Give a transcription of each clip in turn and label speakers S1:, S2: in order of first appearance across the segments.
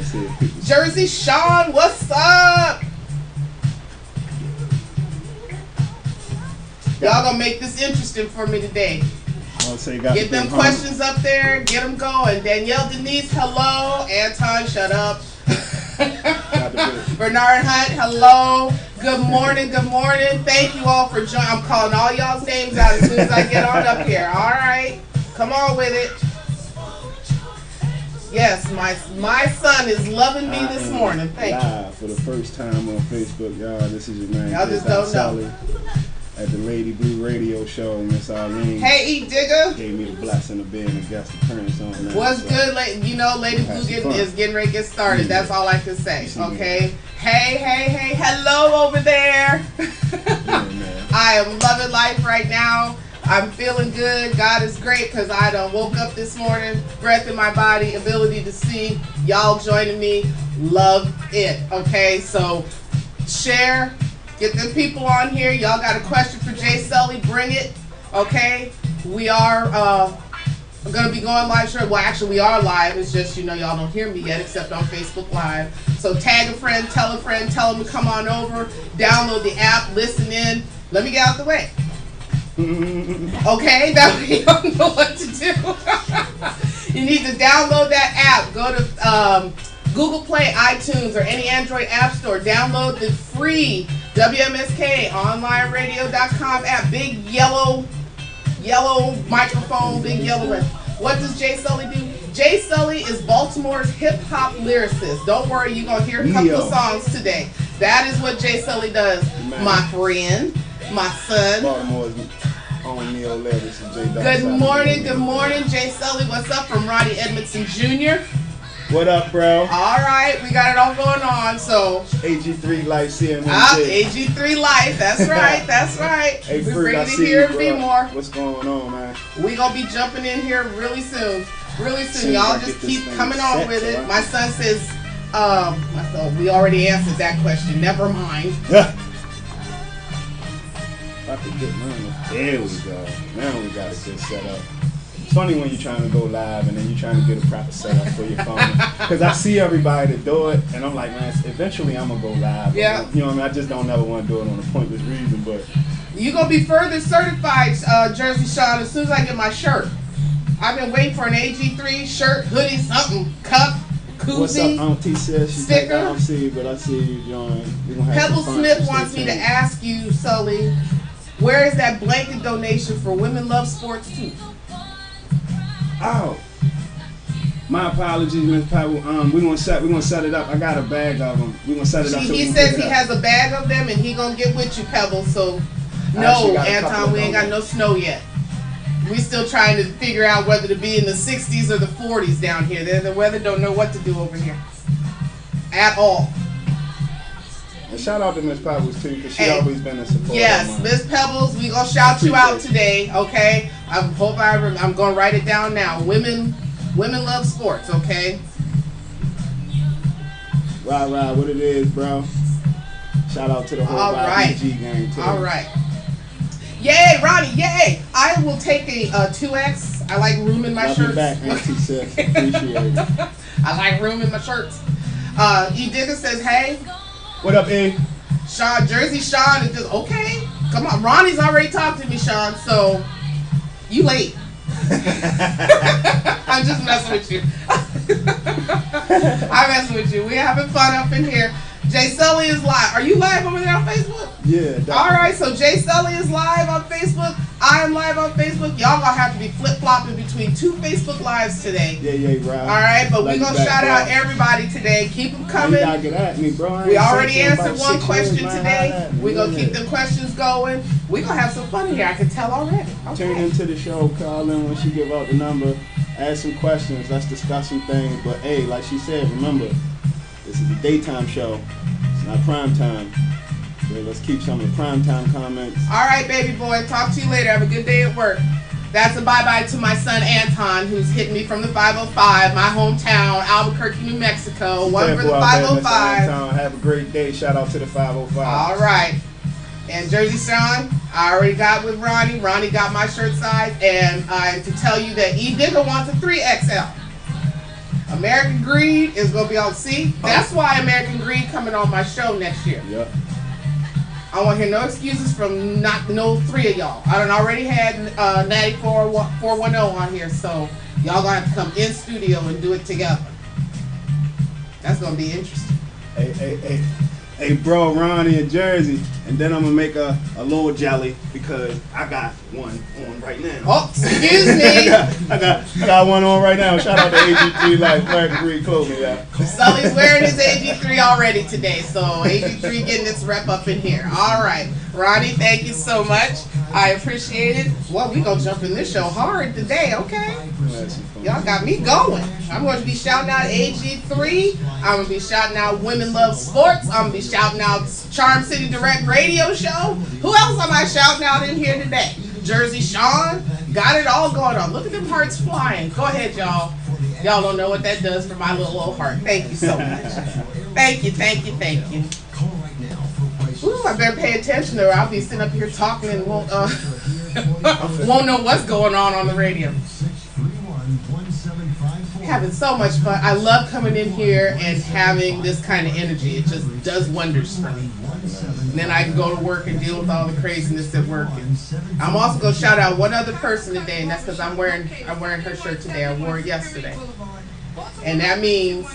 S1: see it.
S2: Jersey Sean, what's up? Y'all gonna make this interesting for me today. Get them questions up there, get them going. Danielle Denise, hello. Anton, shut up. Bernard Hunt, hello. Good morning, good morning. Thank you all for joining. I'm calling all y'all's names out as soon as I get on up here. All right, come on with it. Yes, my son is loving me this morning. Thank you.
S1: For the first time on Facebook, y'all. This is your man.
S2: Y'all just don't
S1: Sully,
S2: know.
S1: at the Lady Blue radio show, Miss Arlene.
S2: Hey, E Digger.
S1: Gave me the blessing of being a guest appearance on that.
S2: What's good, Lady Blue is getting ready to get started. Yeah. That's all I can say. Okay. Hey, hello over there.
S1: Yeah,
S2: I am loving life right now. I'm feeling good. God is great because I done woke up this morning, breath in my body, ability to see. Y'all joining me. Love it. Okay, so share. Get them people on here. Y'all got a question for Jay Sully, bring it. Okay, we are going to be going live. Sure, well, actually, we are live. It's just, y'all don't hear me yet except on Facebook Live. So tag a friend, tell them to come on over, download the app, listen in. Let me get out the way. Okay, that way you don't know what to do. You need to download that app. Go to Google Play, iTunes, or any Android app store. Download the free WMSK onlineradio.com app. Big yellow microphone, big yellow red. What does Jay Sully do? Jay Sully is Baltimore's hip-hop lyricist. Don't worry, you're going to hear a couple of songs today. That is what Jay Sully does. Man. My friend, my son.
S1: Baltimore's own Neo lyricist, Jay
S2: Good morning, Jay Sully. What's up from Ronnie Edmondson Jr.?
S1: What up, bro?
S2: All right, we got it all going on. So
S1: AG3 Life, CMMC.
S2: AG3 Life. That's right. That's right.
S1: Hey,
S2: we're ready to hear and be more.
S1: What's going on, man?
S2: We gonna be jumping in here really soon. Y'all just keep coming on with it. My son says, we already answered that question. Never mind.
S1: I forget mine. There we go. Now we got it just set up. It's funny when you're trying to go live and then you're trying to get a proper setup for your phone. Because I see everybody that do it, and I'm like, man, eventually I'm going to go live.
S2: Yeah.
S1: You know what I mean? I just don't ever want to do it on a pointless reason, but...
S2: You're going to be further certified, Jersey Sean, as soon as I get my shirt. I've been waiting for an AG3 shirt, hoodie, something, cup, koozie,
S1: what's up, Auntie says she
S2: sticker.
S1: I don't see, but I see you join.
S2: Pebble Smith wants me to ask you, Sully, where is that blanket donation for Women Love Sports too?
S1: Oh, my apologies, Miss Pebble. We're gonna set it up. I got a bag of them. We're gonna set it up.
S2: He says he has a bag of them and he gonna get with you, Pebble. So no, Anton, we ain't got no snow yet. We still trying to figure out whether to be in the 60s or the 40s down here. The weather don't know what to do over here at all.
S1: And shout out to Miss Pebbles too, because she always been a supporter.
S2: Yes, Miss Pebbles, we gonna shout you out today, okay? I'm gonna write it down now. Women love sports, okay?
S1: Right, what it is, bro. Shout out to the whole YPG gang too.
S2: All right. Yay, Ronnie, yay! I will take a 2X. I like room in my shirts.
S1: Back, Appreciate it.
S2: I like room in my shirts. E. Digger says, hey.
S1: What up, E?
S2: Sean, Jersey Sean is just, okay. Come on, Ronnie's already talked to me, Sean, so you late. I'm just messing with you. I'm messing with you. We're having fun up in here. Jay Sully is live. Are you live over there on Facebook?
S1: Yeah, definitely.
S2: All right, so Jay Sully is live on Facebook. I am live on Facebook. Y'all gonna have to be flip-flopping between two Facebook lives today.
S1: Yeah, right.
S2: All right, but we're gonna shout out everybody today. Keep them coming.
S1: You gotta get at me, bro.
S2: We already answered one question today. We're gonna keep the questions going. We're gonna have some fun here. I can tell already. Okay.
S1: Tune into the show. Call in when she give out the number. Ask some questions. Let's discuss some things. But hey, like she said, remember, this is a daytime show. It's not prime time. So let's keep some of the prime time comments.
S2: All right, baby boy. Talk to you later. Have a good day at work. That's a bye-bye to my son Anton, who's hitting me from the 505, my hometown, Albuquerque, New Mexico. One for the 505.
S1: Have a great day. Shout out to the 505.
S2: All right. And Jersey Sean, I already got with Ronnie. Ronnie got my shirt size. And to tell you that E. Digger wants a 3XL. American Greed is going to be on. See, that's why American Greed coming on my show next year.
S1: Yep.
S2: I want to hear no excuses from no three of y'all. I done already had Natty 410 on here, so y'all going to have to come in studio and do it together. That's going to be interesting.
S1: Hey, bro, Ronnie in Jersey, and then I'm gonna make a little jelly because I got one on right now.
S2: Oh, excuse me.
S1: I got one on right now. Shout out to AG3 Life, American Greed Clothing, y'all.
S2: Sully's wearing his AG3 already today, so AG3 getting its rep up in here. All right, Ronnie, thank you so much. I appreciate it. Well, we gonna jump in this show hard today, okay? Y'all got me going. I'm going to be shouting out AG3. I'm going to be shouting out Women Love Sports. I'm going to be shouting out Charm City Direct Radio Show. Who else am I shouting out in here today? Jersey Sean. Got it all going on. Look at them hearts flying. Go ahead, y'all. Y'all don't know what that does for my little old heart. Thank you so much. Thank you, thank you, thank you. Ooh, I better pay attention or I'll be sitting up here talking and won't know what's going on the radio. Having so much fun. I love coming in here and having this kind of energy. It just does wonders for me. And then I can go to work and deal with all the craziness at work. And I'm also going to shout out one other person today, and that's because I'm wearing her shirt today. I wore it yesterday. And that means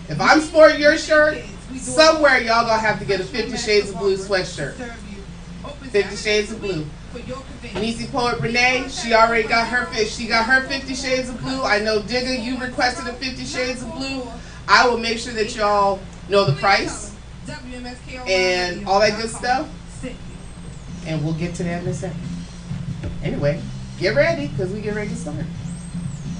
S2: if I'm sporting your shirt, somewhere y'all going to have to get a 50 Shades of Blue sweatshirt. 50 Shades of Blue. Niecy Poet Renee, she already got her 50 Shades of Blue. I know Digga, you requested a 50 Shades of Blue. I will make sure that y'all know the price and all that good stuff. And we'll get to that in a second. Anyway, get ready because we get ready to start.
S1: I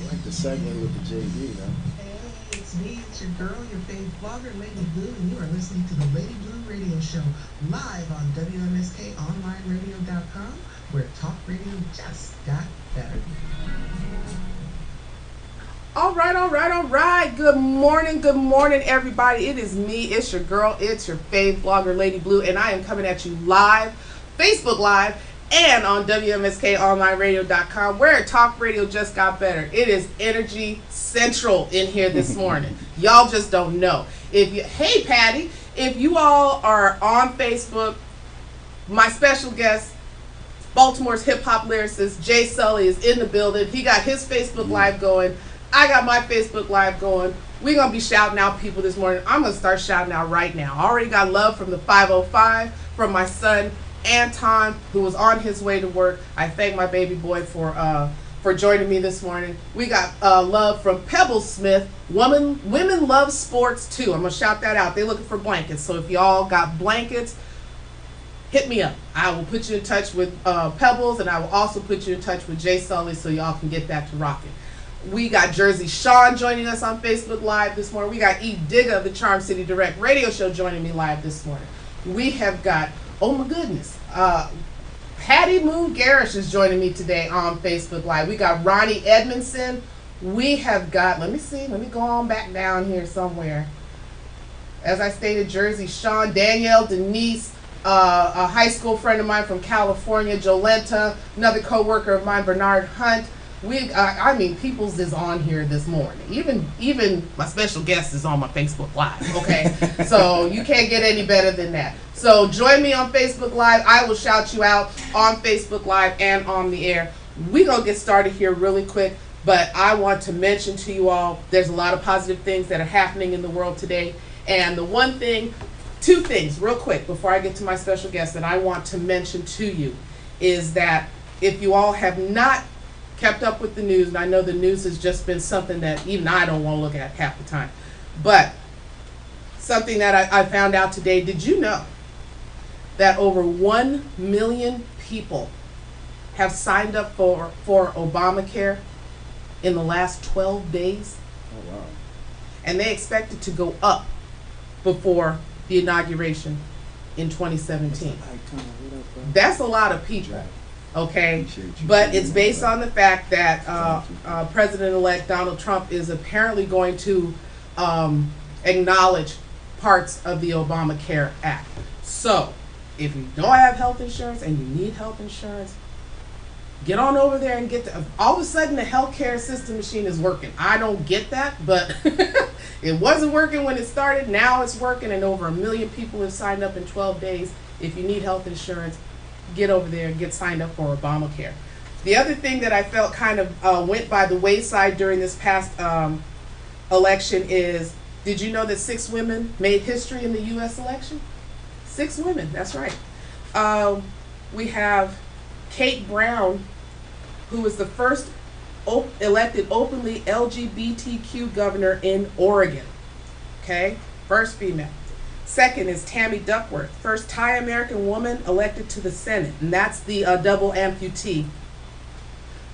S1: like the segment with the JD though.
S3: Hey, it's me, it's your girl, your favorite vlogger, Lady Blue, and you are listening to the Lady Blue Radio Show live on WMSKOnlineRadio.com, where talk radio just got better.
S2: All right. Good morning, everybody. It is me, it's your girl, it's your fave vlogger, Lady Blue, and I am coming at you live, Facebook Live, and on WMSKOnlineRadio.com, where talk radio just got better. It is Energy Central in here this morning. Y'all just don't know. Hey, Patty, if you all are on Facebook, my special guest, Baltimore's hip-hop lyricist, Jay Sully, is in the building. He got his Facebook Live going. I got my Facebook Live going. We're going to be shouting out people this morning. I'm going to start shouting out right now. I already got love from the 505, from my son, Anton, who was on his way to work. I thank my baby boy for joining me this morning. We got love from Pebble Smith. Women Love Sports too. I'm going to shout that out. They're looking for blankets. So if y'all got blankets, hit me up. I will put you in touch with Pebbles, and I will also put you in touch with Jay Sully so y'all can get back to rocking. We got Jersey Sean joining us on Facebook Live this morning. We got E. Digga of the Charm City Direct Radio Show joining me live this morning. We have got, oh my goodness, Patty Moon Garish is joining me today on Facebook Live. We got Ronnie Edmondson. We have got, let me go on back down here somewhere. As I stated, Jersey Sean, Danielle Denise, a high school friend of mine from California, Jolenta, another co-worker of mine, Bernard Hunt. Peoples is on here this morning. Even my special guest is on my Facebook Live, okay? So you can't get any better than that. So join me on Facebook Live. I will shout you out on Facebook Live and on the air. We're going to get started here really quick, but I want to mention to you all, there's a lot of positive things that are happening in the world today. And two things real quick before I get to my special guest that I want to mention to you is that if you all have not kept up with the news, and I know the news has just been something that even I don't want to look at half the time, but something that I found out today, did you know that over 1 million people have signed up for Obamacare in the last 12 days?
S1: Oh, wow. And
S2: they expect it to go up before the inauguration in 2017. That's a lot of people. Okay, but it's based on the fact that President-elect Donald Trump is apparently going to acknowledge parts of the Obamacare Act. So, if you don't have health insurance and you need health insurance, Get on over there and get to, all of a sudden the healthcare system machine is working. I don't get that, but it wasn't working when it started. Now it's working, and over 1 million people have signed up in 12 days. If you need health insurance, get over there and get signed up for Obamacare. The other thing that I felt kind of went by the wayside during this past election is, did you know that 6 women made history in the U.S. election? 6 women, that's right. We have Kate Brown, who was the first elected openly LGBTQ governor in Oregon. Okay, first female. Second is Tammy Duckworth, first Thai American woman elected to the Senate, and that's the double amputee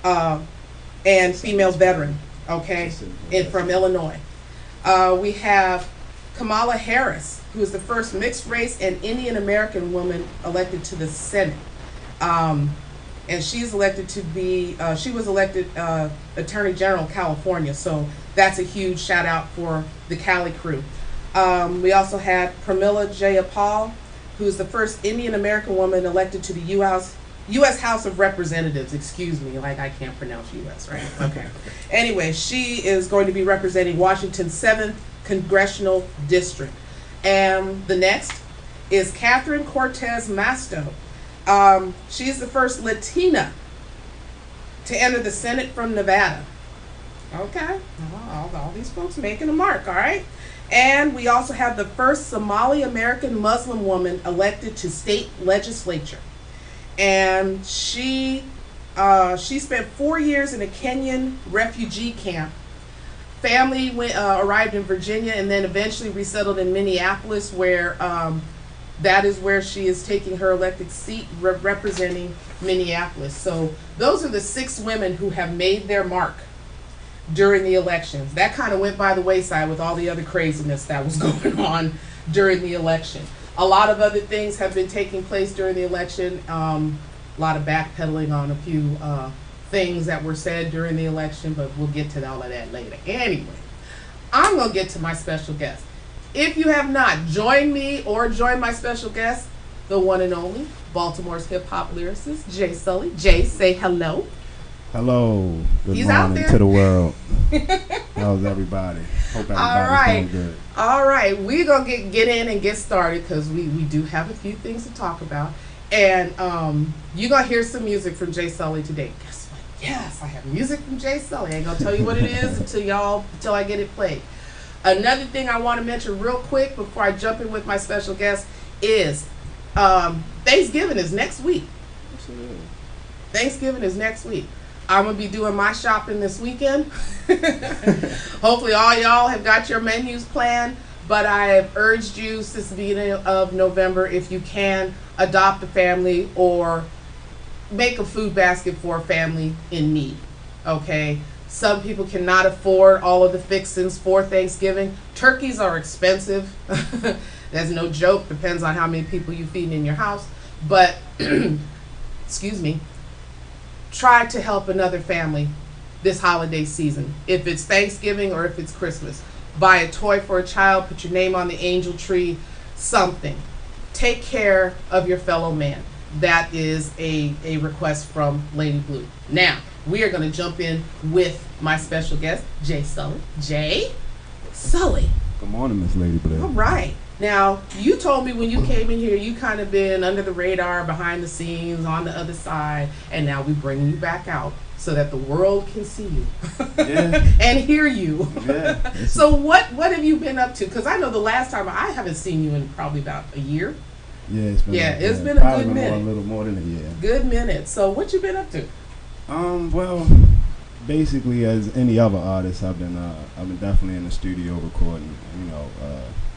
S2: and female veteran, okay, from Illinois. We have Kamala Harris, who is the first mixed race and Indian American woman elected to the Senate. And she's elected to be, she was elected Attorney General of California, so that's a huge shout out for the Cali crew. We also had Pramila Jayapal, who's the first Indian American woman elected to the U.S. House of Representatives. Excuse me, like I can't pronounce U.S., right? Okay. Anyway, she is going to be representing Washington's 7th Congressional District. And the next is Catherine Cortez Masto. She's the first Latina to enter the Senate from Nevada. Okay, all these folks making a mark, all right? And we also have the first Somali American Muslim woman elected to state legislature. And she spent 4 years in a Kenyan refugee camp. Family arrived in Virginia and then eventually resettled in Minneapolis, where that is where she is taking her elected seat, representing Minneapolis. So those are the 6 women who have made their mark during the elections. That kind of went by the wayside with all the other craziness that was going on during the election. A lot of other things have been taking place during the election. A lot of backpedaling on a few things that were said during the election, but we'll get to all of that later. Anyway, I'm going to get to my special guest. If you have not joined me or joined my special guest, the one and only Baltimore's hip-hop lyricist, Jay Sully. Jay, say hello.
S4: Hello. Good
S2: He's
S4: morning to the world. How's everybody? Hope everybody's doing good.
S2: All right. We're going to get in and get started because we do have a few things to talk about. And you're going to hear some music from Jay Sully today. Guess what? Yes, I have music from Jay Sully. I ain't going to tell you what it is until I get it played. Another thing I want to mention real quick before I jump in with my special guest is Thanksgiving is next week. Thanksgiving is next week. I'm going to be doing my shopping this weekend. Hopefully all y'all have got your menus planned, but I have urged you since the beginning of November, if you can, adopt a family or make a food basket for a family in need, okay? Some people cannot afford all of the fixings for Thanksgiving. Turkeys are expensive. That's no joke. Depends on how many people you feed in your house. But, excuse me, try to help another family this holiday season. If it's Thanksgiving or if it's Christmas. Buy a toy for a child. Put your name on the angel tree. Something. Take care of your fellow man. That is a request from Lady Blue. Now, we are going to jump in with my special guest, Jay Sully. Jay Sully.
S4: Good morning, Miss Lady Blue.
S2: All right. Now, you told me when you came in here, you kind of been under the radar, behind the scenes, on the other side, and now we bring you back out so that the world can see you and hear you.
S4: Yeah.
S2: So what have you been up to? Because I know the last time, I haven't seen you in probably about a year.
S4: Yeah, it's been
S2: a good minute.
S4: A little more than a year.
S2: Good minute. So what you been up to?
S4: Well, basically, as any other artist, I've been definitely in the studio recording,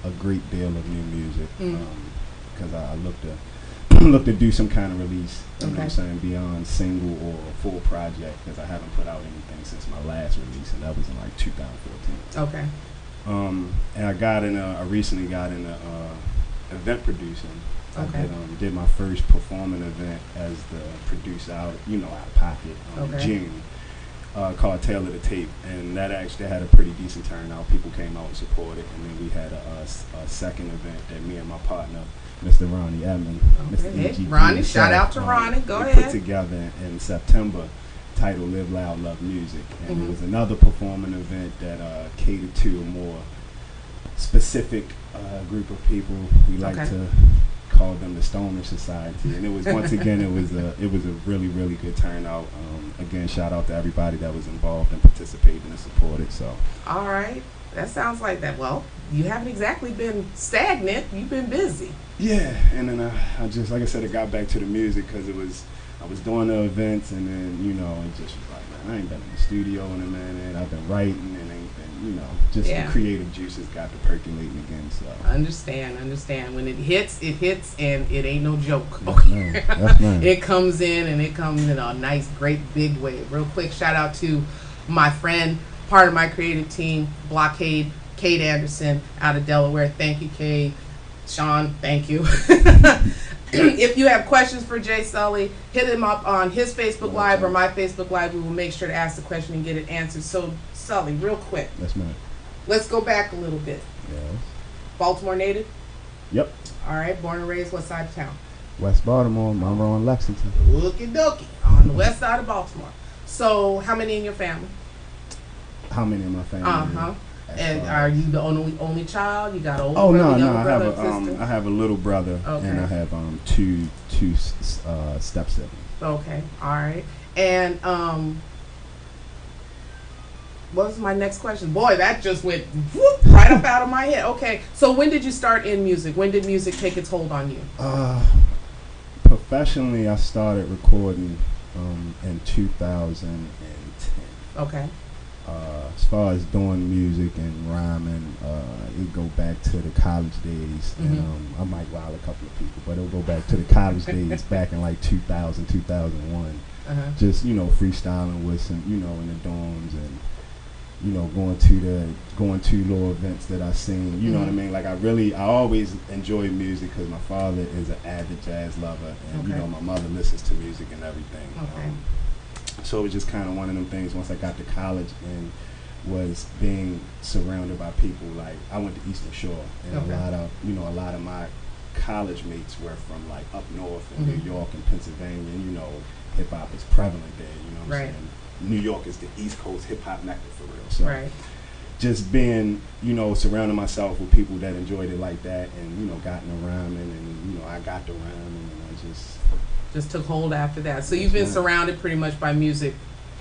S4: a great deal of new music, because I look to do some kind of release. You know what I'm saying, beyond single or full project, because I haven't put out anything since my last release, and that was in like 2014.
S2: Okay.
S4: And I recently got into event producing.
S2: Okay.
S4: I did my first performing event as the producer out of pocket in June. called Tale of the Tape, and that actually had a pretty decent turnout. People came out and supported, and then we had a second event that me and my partner, Mr. Ronnie Edmond, Mr. E.G.
S2: Ronnie, shout out to Ronnie. Go
S4: we
S2: ahead.
S4: put together in September, titled "Live Loud, Love Music," and
S2: Mm-hmm.
S4: it was another performing event that catered to a more specific group of people. We like to call them the Stoner Society, and it was once again it was a really good turnout. Again, shout out to everybody that was involved and participated and supported. So
S2: all right, that sounds like that. Well, you haven't exactly been stagnant. You've been busy.
S4: yeah, and then I just, like I said, I got back to the music because I was doing the events, and then it just was like, man, I ain't been in the studio in a minute. I've been writing and ain't been, just the creative juices got to percolating again. So
S2: Understand. When it hits, and it ain't no joke.
S4: That's right.
S2: It comes in, and it comes in a nice, great, big way. Real quick, shout out to my friend, part of my creative team, Blockade, Kate Anderson, out of Delaware. Thank you, Kate. Sean, thank you. If you have questions for Jay Sully, hit him up on his Facebook Live or my Facebook Live. We will make sure to ask the question and get it answered. So, Sully, real quick.
S4: That's right.
S2: Let's go back a little bit.
S4: Yes.
S2: Baltimore native?
S4: Yep.
S2: All right, born and raised what side of town?
S4: West Baltimore, Monroe, and Lexington.
S2: Looky dokey, on the west side of Baltimore. So, how many in your family?
S4: How many in my family?
S2: Uh-huh. And are you the only child? You got an older
S4: Oh
S2: brother,
S4: no,
S2: younger
S4: I
S2: brother,
S4: have
S2: sister?
S4: I have a little brother, and I have two step siblings.
S2: Okay, all right. And what was my next question? Boy, that just went whoop, right up out of my head. Okay, so when did you start in music? When did music take its hold on you?
S4: Professionally, I started recording in 2010.
S2: Okay.
S4: As far as doing music and rhyming, it go back to the college days, and I might wow a couple of people, but it'll go back to the college days back in like 2000, 2001. Just freestyling with some, in the dorms, and going to little events that I seen. You know what I mean? Like I always enjoyed music because my father is an avid jazz lover, and my mother listens to music and everything. So it was just kind of one of them things. Once I got to college and was being surrounded by people, like I went to Eastern Shore, and a lot of my college mates were from like up north in New York and Pennsylvania. And hip hop is prevalent there. You know what I'm saying? New York is the East Coast hip hop mecca for real. So just being, surrounding myself with people that enjoyed it like that, and got into rhyming, and I got to rhyming, and I just
S2: took hold after that. So you've been surrounded pretty much by music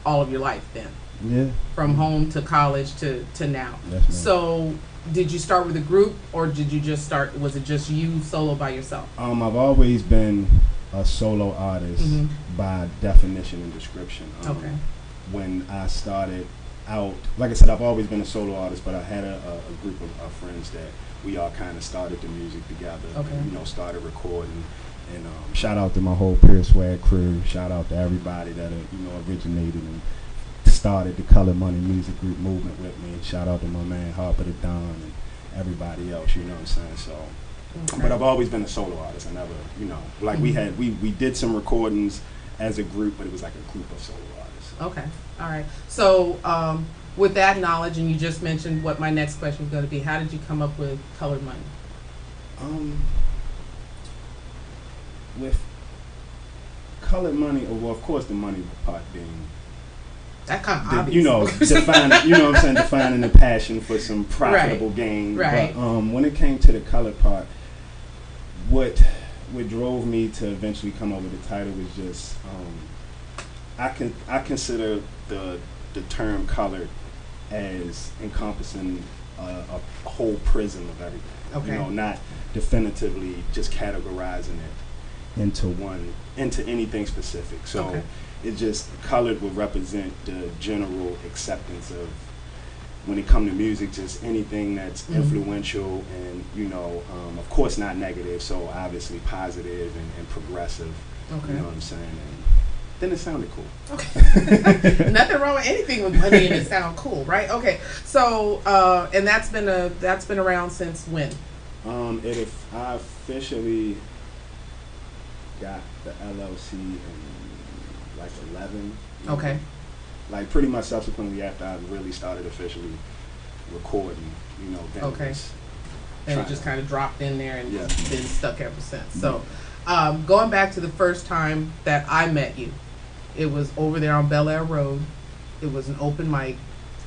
S2: all of your life then?
S4: Yeah.
S2: From home to college to now. So did you start with a group, or did you just start, was it just you solo by yourself?
S4: I've always been a solo artist by definition and description. When I started out, like I said, I've always been a solo artist, but I had a group of friends that we all kind of started the music together, and, started recording. And shout out to my whole Pure Swag crew. Shout out to everybody that originated and started the Color Money Music Group movement with me. Shout out to my man Harper the Don and everybody else. You know what I'm saying? So, but I've always been a solo artist. I never, like we did some recordings as a group, but it was like a group of solo artists.
S2: Okay, all right. So with that knowledge, and you just mentioned what my next question was going to be, how did you come up with Colored Money?
S4: With Colored Money, well, of course, the money part being
S2: that kind of obvious.
S4: Defining the passion for some profitable gain.
S2: Right.
S4: But when it came to the colored part, what drove me to eventually come up with the title was just I consider the term colored as encompassing a whole prism of everything. Not definitively just categorizing it into anything specific. So it just colored would represent the general acceptance of, when it comes to music, just anything that's influential and of course not negative, so obviously positive and progressive. You know what I'm saying? And then it sounded cool.
S2: Nothing wrong with anything with money and it sound cool, right? Okay. So and that's been around since when?
S4: I officially got the LLC in like 11.
S2: Okay.
S4: like pretty much subsequently after I really started officially recording, you know, then
S2: Okay.
S4: it was
S2: And it
S4: trying
S2: just
S4: to-
S2: kind of dropped in there and
S4: Yeah.
S2: been stuck ever since. So, going back to the first time that I met you, it was over there on Bel Air Road. It was an open mic,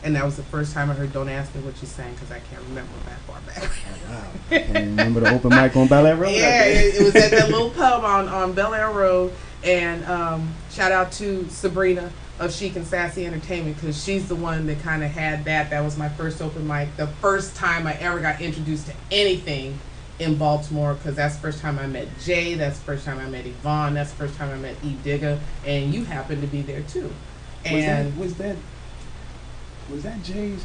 S2: and that was the first time I heard "Don't Ask Me What You Sang" because I can't remember that far back.
S4: Wow. I can't remember the open mic on Bel Air Road.
S2: Yeah, it was at that little pub on Bel Air Road. And shout out to Sabrina of Chic and Sassy Entertainment, because she's the one that kind of had that. That was my first open mic. The first time I ever got introduced to anything in Baltimore, because that's the first time I met Jay. That's the first time I met Yvonne. That's the first time I met E. Digga. And you happened to be there too. And
S4: was that Jay's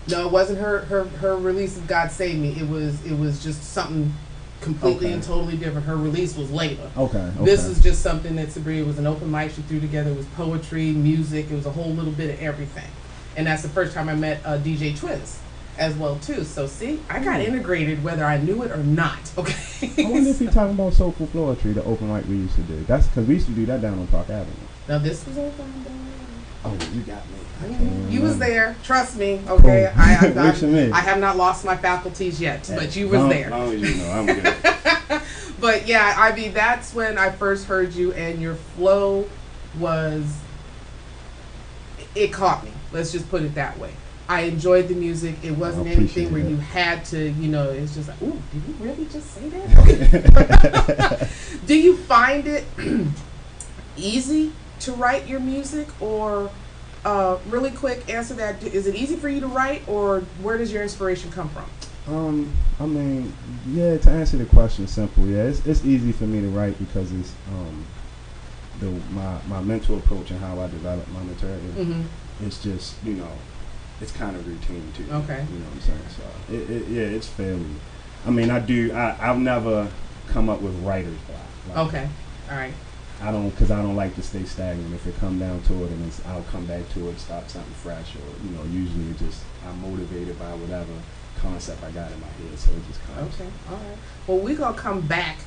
S2: no, it wasn't her release of God Save Me. It was just something completely
S4: Okay.
S2: and totally different. Her release was later.
S4: Okay.
S2: This is just something that Sabrina, was an open mic she threw together. It was poetry, music. It was a whole little bit of everything. And that's the first time I met DJ Twist as well too. So see, I got integrated whether I knew it or not. Okay.
S4: I wonder if you're talking about Soulful Poetry, the open mic we used to do. That's because we used to do that down on Park Avenue.
S2: Now this was over on
S4: Oh, you got me. I can't
S2: You was
S4: remember.
S2: there, trust me. Okay,
S4: Cool. Works for me.
S2: I have not lost my faculties yet, but you was
S4: Long-
S2: there.
S4: Long as you know, I'm good.
S2: But yeah, I mean, that's when I first heard you, and your flow was, it caught me. Let's just put it that way. I enjoyed the music. It wasn't
S4: appreciate
S2: anything where
S4: that.
S2: you had to, you know, it's just like, ooh, did you really just say that? Do you find it easy to write your music, or really quick answer that, is it easy for you to write, or where does your inspiration come from?
S4: I mean, yeah, to answer the question simple, yeah, it's easy for me to write because it's my mental approach and how I develop my material.
S2: Mm-hmm.
S4: It's just, you know, it's kind of routine too.
S2: Okay.
S4: You know what I'm saying? So it's fairly. I mean, I've never come up with writer's block. Like,
S2: Okay. All right.
S4: because I don't like to stay stagnant. If it come down to it, and I'll come back to it, start something fresh, or, you know, usually it just, I'm motivated by whatever concept I got in my head, so it just comes.
S2: Okay. All right. Well, we're gonna come back,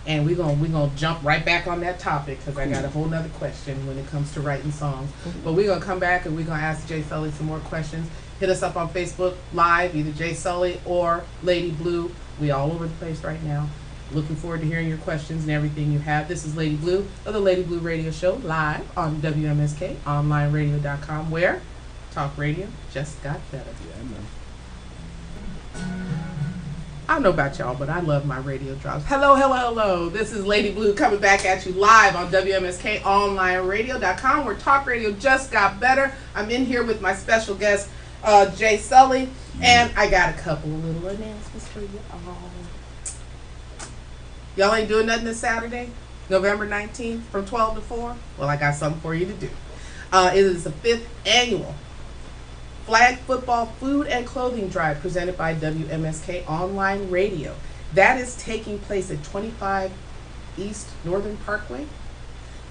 S2: and we're gonna jump right back on that topic, because I got a whole nother question when it comes to writing songs. But we're gonna come back, and we're gonna ask Jay Sully some more questions. Hit us up on Facebook Live, either Jay Sully or Lady Blue. We all over the place right now. Looking forward to hearing your questions and everything you have. This is Lady Blue of the Lady Blue Radio Show, live on WMSK, onlineradio.com, where talk radio just got better.
S4: Yeah, man.
S2: I don't know about y'all, but I love my radio drops. Hello, hello, hello. This is Lady Blue coming back at you live on WMSK, onlineradio.com, where talk radio just got better. I'm in here with my special guest, Jay Sully, and I got a couple of little announcements for you all. Y'all ain't doing nothing this Saturday, November 19th from 12 to 4? Well, I got something for you to do. It is the 5th annual Flag Football Food and Clothing Drive presented by WMSK Online Radio. That is taking place at 25 East Northern Parkway.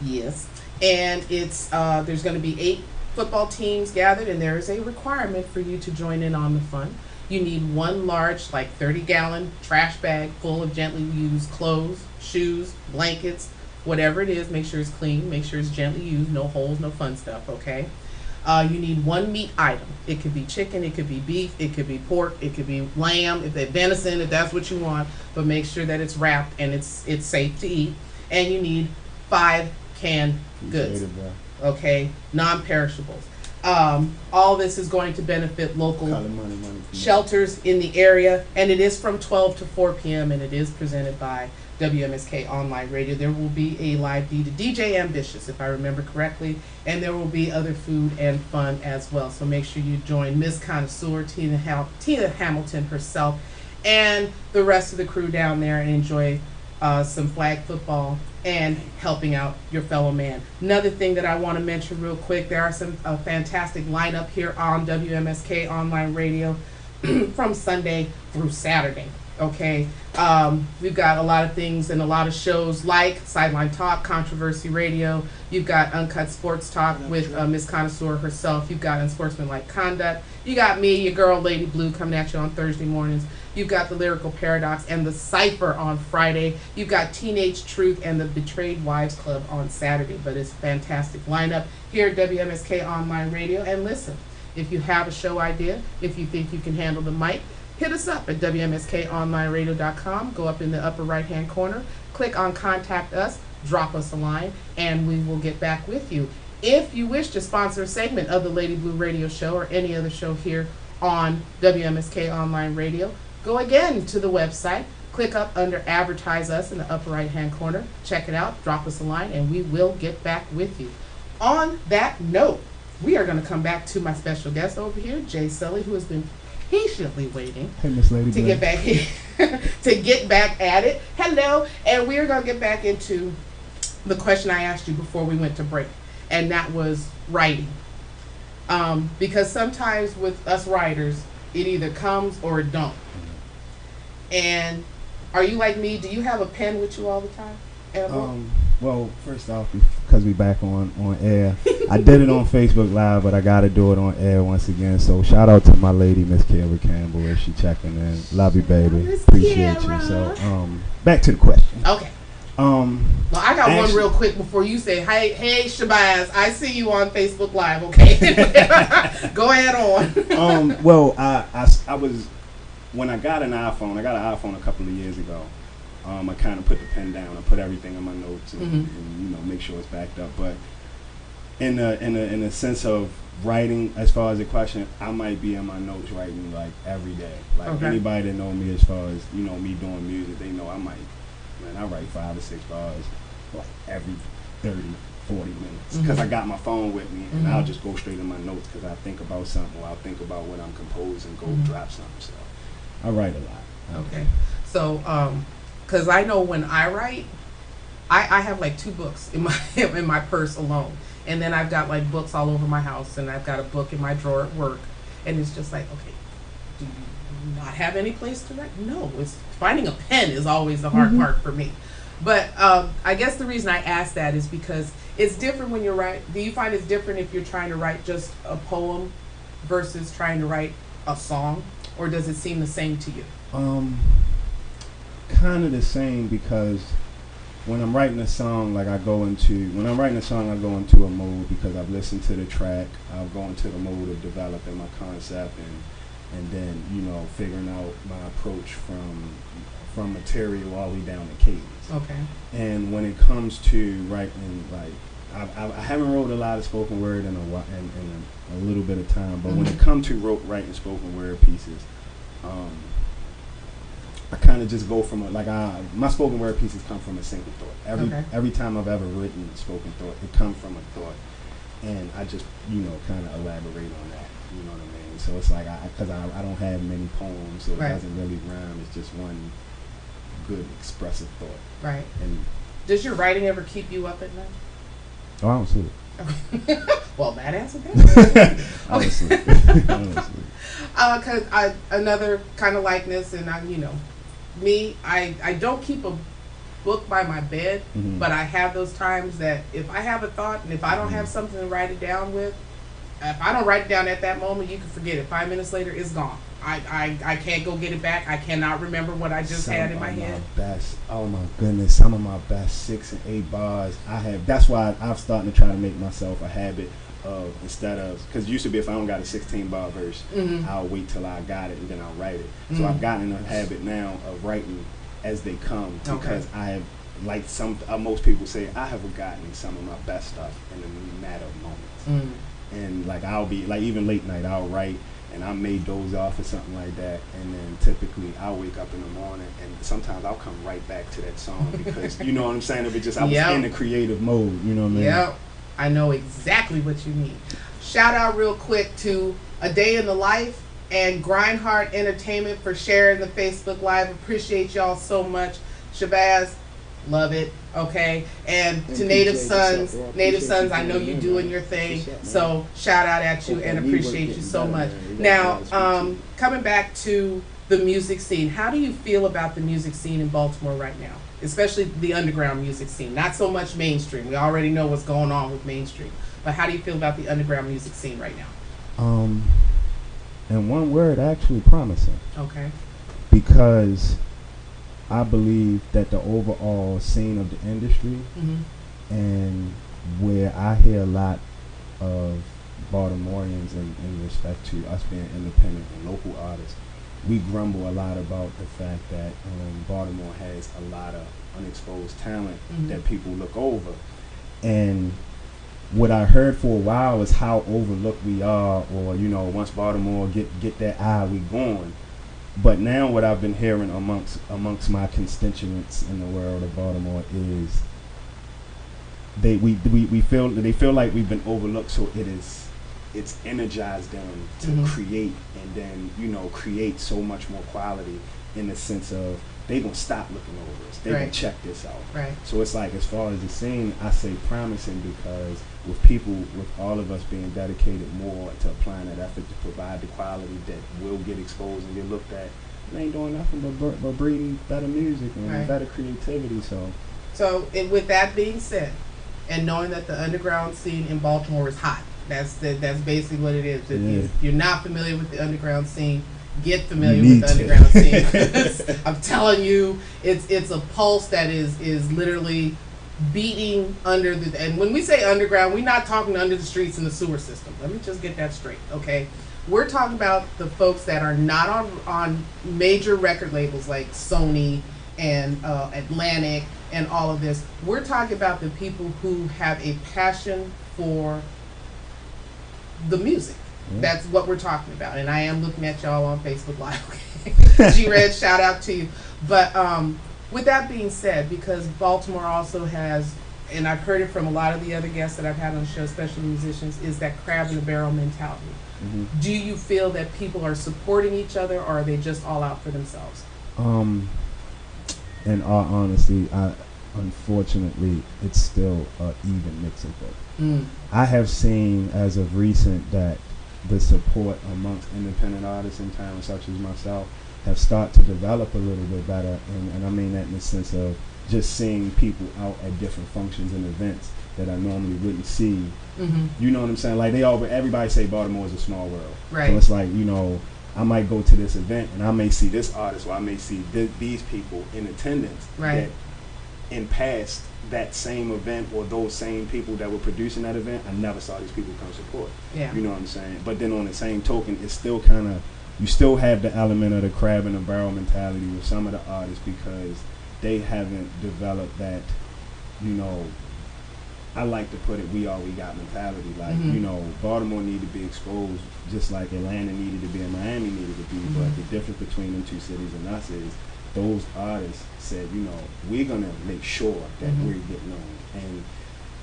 S2: Yes. And it's there's going to be 8 football teams gathered, and there is a requirement for you to join in on the fun. You need one large, like 30-gallon trash bag full of gently used clothes, shoes, blankets, whatever it is. Make sure it's clean. Make sure it's gently used. No holes, no fun stuff, okay? You need one meat item. It could be chicken, it could be beef, it could be pork, it could be lamb, if they're venison, if that's what you want. But make sure that it's wrapped and it's safe to eat. And you need 5 canned goods, okay? Non-perishables. All this is going to benefit local
S4: Money.
S2: shelters in the area, and it is from 12 to 4 p.m. and it is presented by WMSK Online Radio. There will be a live DJ Ambitious, if I remember correctly, and there will be other food and fun as well. So make sure you join Miss Connoisseur, Tina Hamilton herself, and the rest of the crew down there, and enjoy some flag football and helping out your fellow man. Another thing that I want to mention real quick, there are some fantastic lineup here on WMSK Online Radio from Sunday through Saturday. Okay, we've got a lot of things and a lot of shows like Sideline Talk, Controversy Radio. You've got Uncut Sports Talk with Miss Connoisseur herself. You've got Unsportsmanlike Conduct. You got me, your girl, Lady Blue, coming at you on Thursday mornings. You've got the Lyrical Paradox and the Cypher on Friday. You've got Teenage Truth and the Betrayed Wives Club on Saturday. But it's a fantastic lineup here at WMSK Online Radio. And listen, if you have a show idea, if you think you can handle the mic, hit us up at WMSKOnlineradio.com. Go up in the upper right-hand corner, click on Contact Us, drop us a line, and we will get back with you. If you wish to sponsor a segment of the Lady Blue Radio Show or any other show here on WMSK Online Radio, go again to the website, click up under Advertise Us in the upper right-hand corner, check it out, drop us a line, and we will get back with you. On that note, we are going to come back to my special guest over here, Jay Sully, who has been patiently waiting to get back to get back at it. Hello, and we are going to get back into the question I asked you before we went to break, and that was writing. Because sometimes with us writers, it either comes or it don't. And are you like me? Do you have a pen with you all the time?
S4: Well, first off, because we back on air, I did it on Facebook Live, but I got to do it on air once again. So shout out to my lady, Miss Kara Campbell, if she checking in. Love you, baby. Appreciate you. So back to the question.
S2: Okay. Well, I got one real quick before you say, hey, Shabazz, I see you on Facebook Live, okay? Go ahead on.
S4: Well, I was, when I got an iPhone a couple of years ago. I kind of put the pen down. I put everything in my notes and make sure it's backed up. But in a sense of writing, as far as the question, I might be in my notes writing like every day. Like anybody that know me as far as me doing music, they know I write 5 or 6 bars like every 30, 40 minutes because I got my phone with me and I'll just go straight in my notes because I think about something or I'll think about what I'm composing, go drop something. So I write a lot.
S2: Okay. So because I know when I write, I have like 2 books in my purse alone, and then I've got like books all over my house, and I've got a book in my drawer at work, and it's just like, okay, do you not have any place to write? No, it's finding a pen is always the hard part for me. But I guess the reason I ask that is because it's different when you write. Do you find it's different if you're trying to write just a poem versus trying to write a song, or does it seem the same to you?
S4: Kind of the same, because when I'm writing a song, I go into a mode because I've listened to the track. I'll go into the mode of developing my concept and then figuring out my approach from material all the way down to cadence. Okay. And when it comes to writing, I haven't wrote a lot of spoken word in a little bit of time, but when it comes to writing spoken word pieces, I kind of just go from my spoken word pieces come from a single thought. Every time I've ever written spoken thought, it comes from a thought, and I just kind of elaborate on that. You know what I mean? So it's like because I don't have many poems, so it doesn't really rhyme. It's just one good expressive thought. Right. And
S2: does your writing ever keep you up at night?
S4: Oh, I don't sleep.
S2: Well, that answered that.
S4: I don't sleep. I don't sleep.
S2: Because another kind of likeness, and I don't keep a book by my bed, but I have those times that if I have a thought and if I don't have something to write it down with, if I don't write it down at that moment, you can forget it. 5 minutes later, it's gone. I can't go get it back. I cannot remember what I just had in my head.
S4: Oh my goodness, some of my best 6 and 8 bars I have. That's why I'm starting to try to make myself a habit of, instead of, because it used to be if I don't got a 16-bar verse, I'll wait till I got it and then I'll write it. So I've gotten in a habit now of writing as they come, because I have, like most people say, I have forgotten some of my best stuff in a matter of moments. And I'll be even late night, I'll write and I may doze off or something like that, and then typically I'll wake up in the morning and sometimes I'll come right back to that song because you know what I'm saying, if it just I was in the creative mode, you know what I mean?
S2: Yep. I know exactly what you mean. Shout out real quick to A Day in the Life and Grindheart Entertainment for sharing the Facebook Live. Appreciate y'all so much. Shabazz, love it. Okay, and to Native Sons, I know you doing your thing, so shout out at you and appreciate you so much. Now, coming back to the music scene. How do you feel about the music scene in Baltimore right now? Especially the underground music scene. Not so much mainstream. We already know what's going on with mainstream. But how do you feel about the underground music scene right now?
S4: In one word, actually promising.
S2: Okay.
S4: Because I believe that the overall scene of the industry, and where I hear a lot of Baltimoreans in respect to us being independent and local artists, we grumble a lot about the fact that Baltimore has a lot of unexposed talent that people look over. And what I heard for a while is how overlooked we are, or once Baltimore get that eye, we gone. But now what I've been hearing amongst my constituents in the world of Baltimore is they feel like we've been overlooked, so it's energized them to create, and then create so much more quality in the sense of they gonna stop looking over us. They gonna check this out.
S2: Right.
S4: So it's like, as far as the scene, I say promising, because with all of us being dedicated more to applying that effort to provide the quality that will get exposed and get looked at, they ain't doing nothing but breeding better music and better creativity. So
S2: with that being said, and knowing that the underground scene in Baltimore is hot, that's basically what it is. If you're not familiar with the underground scene, get familiar with the underground scene. I'm telling you, it's a pulse that is literally beating under the. And when we say underground, we're not talking under the streets and the sewer system. Let me just get that straight, okay? We're talking about the folks that are not on major record labels like Sony and Atlantic and all of this. We're talking about the people who have a passion for the music. That's what we're talking about. And I am looking at y'all on Facebook Live. G-Red, shout out to you. But with that being said, because Baltimore also has, and I've heard it from a lot of the other guests that I've had on the show, especially musicians, is that crab in the barrel mentality. Do you feel that people are supporting each other, or are they just all out for themselves?
S4: In all honesty, unfortunately, it's still an even mix of both. I have seen as of recent that the support amongst independent artists in town, such as myself, have started to develop a little bit better, and I mean that in the sense of just seeing people out at different functions and events that I normally wouldn't see. You know what I'm saying? Like everybody say Baltimore is a small world.
S2: Right.
S4: So it's like, I might go to this event and I may see this artist, or I may see these people in attendance.
S2: Right.
S4: That in past that same event, or those same people that were producing that event, I never saw these people come support.
S2: Yeah.
S4: You know what I'm saying? But then on the same token, it's still kind of, you still have the element of the crab in the barrel mentality with some of the artists, because they haven't developed that, I like to put it, we all we got mentality. Like, Baltimore needed to be exposed just like Atlanta needed to be and Miami needed to be. But the difference between them two cities and us is those artists said, we're going to make sure that we're getting on. And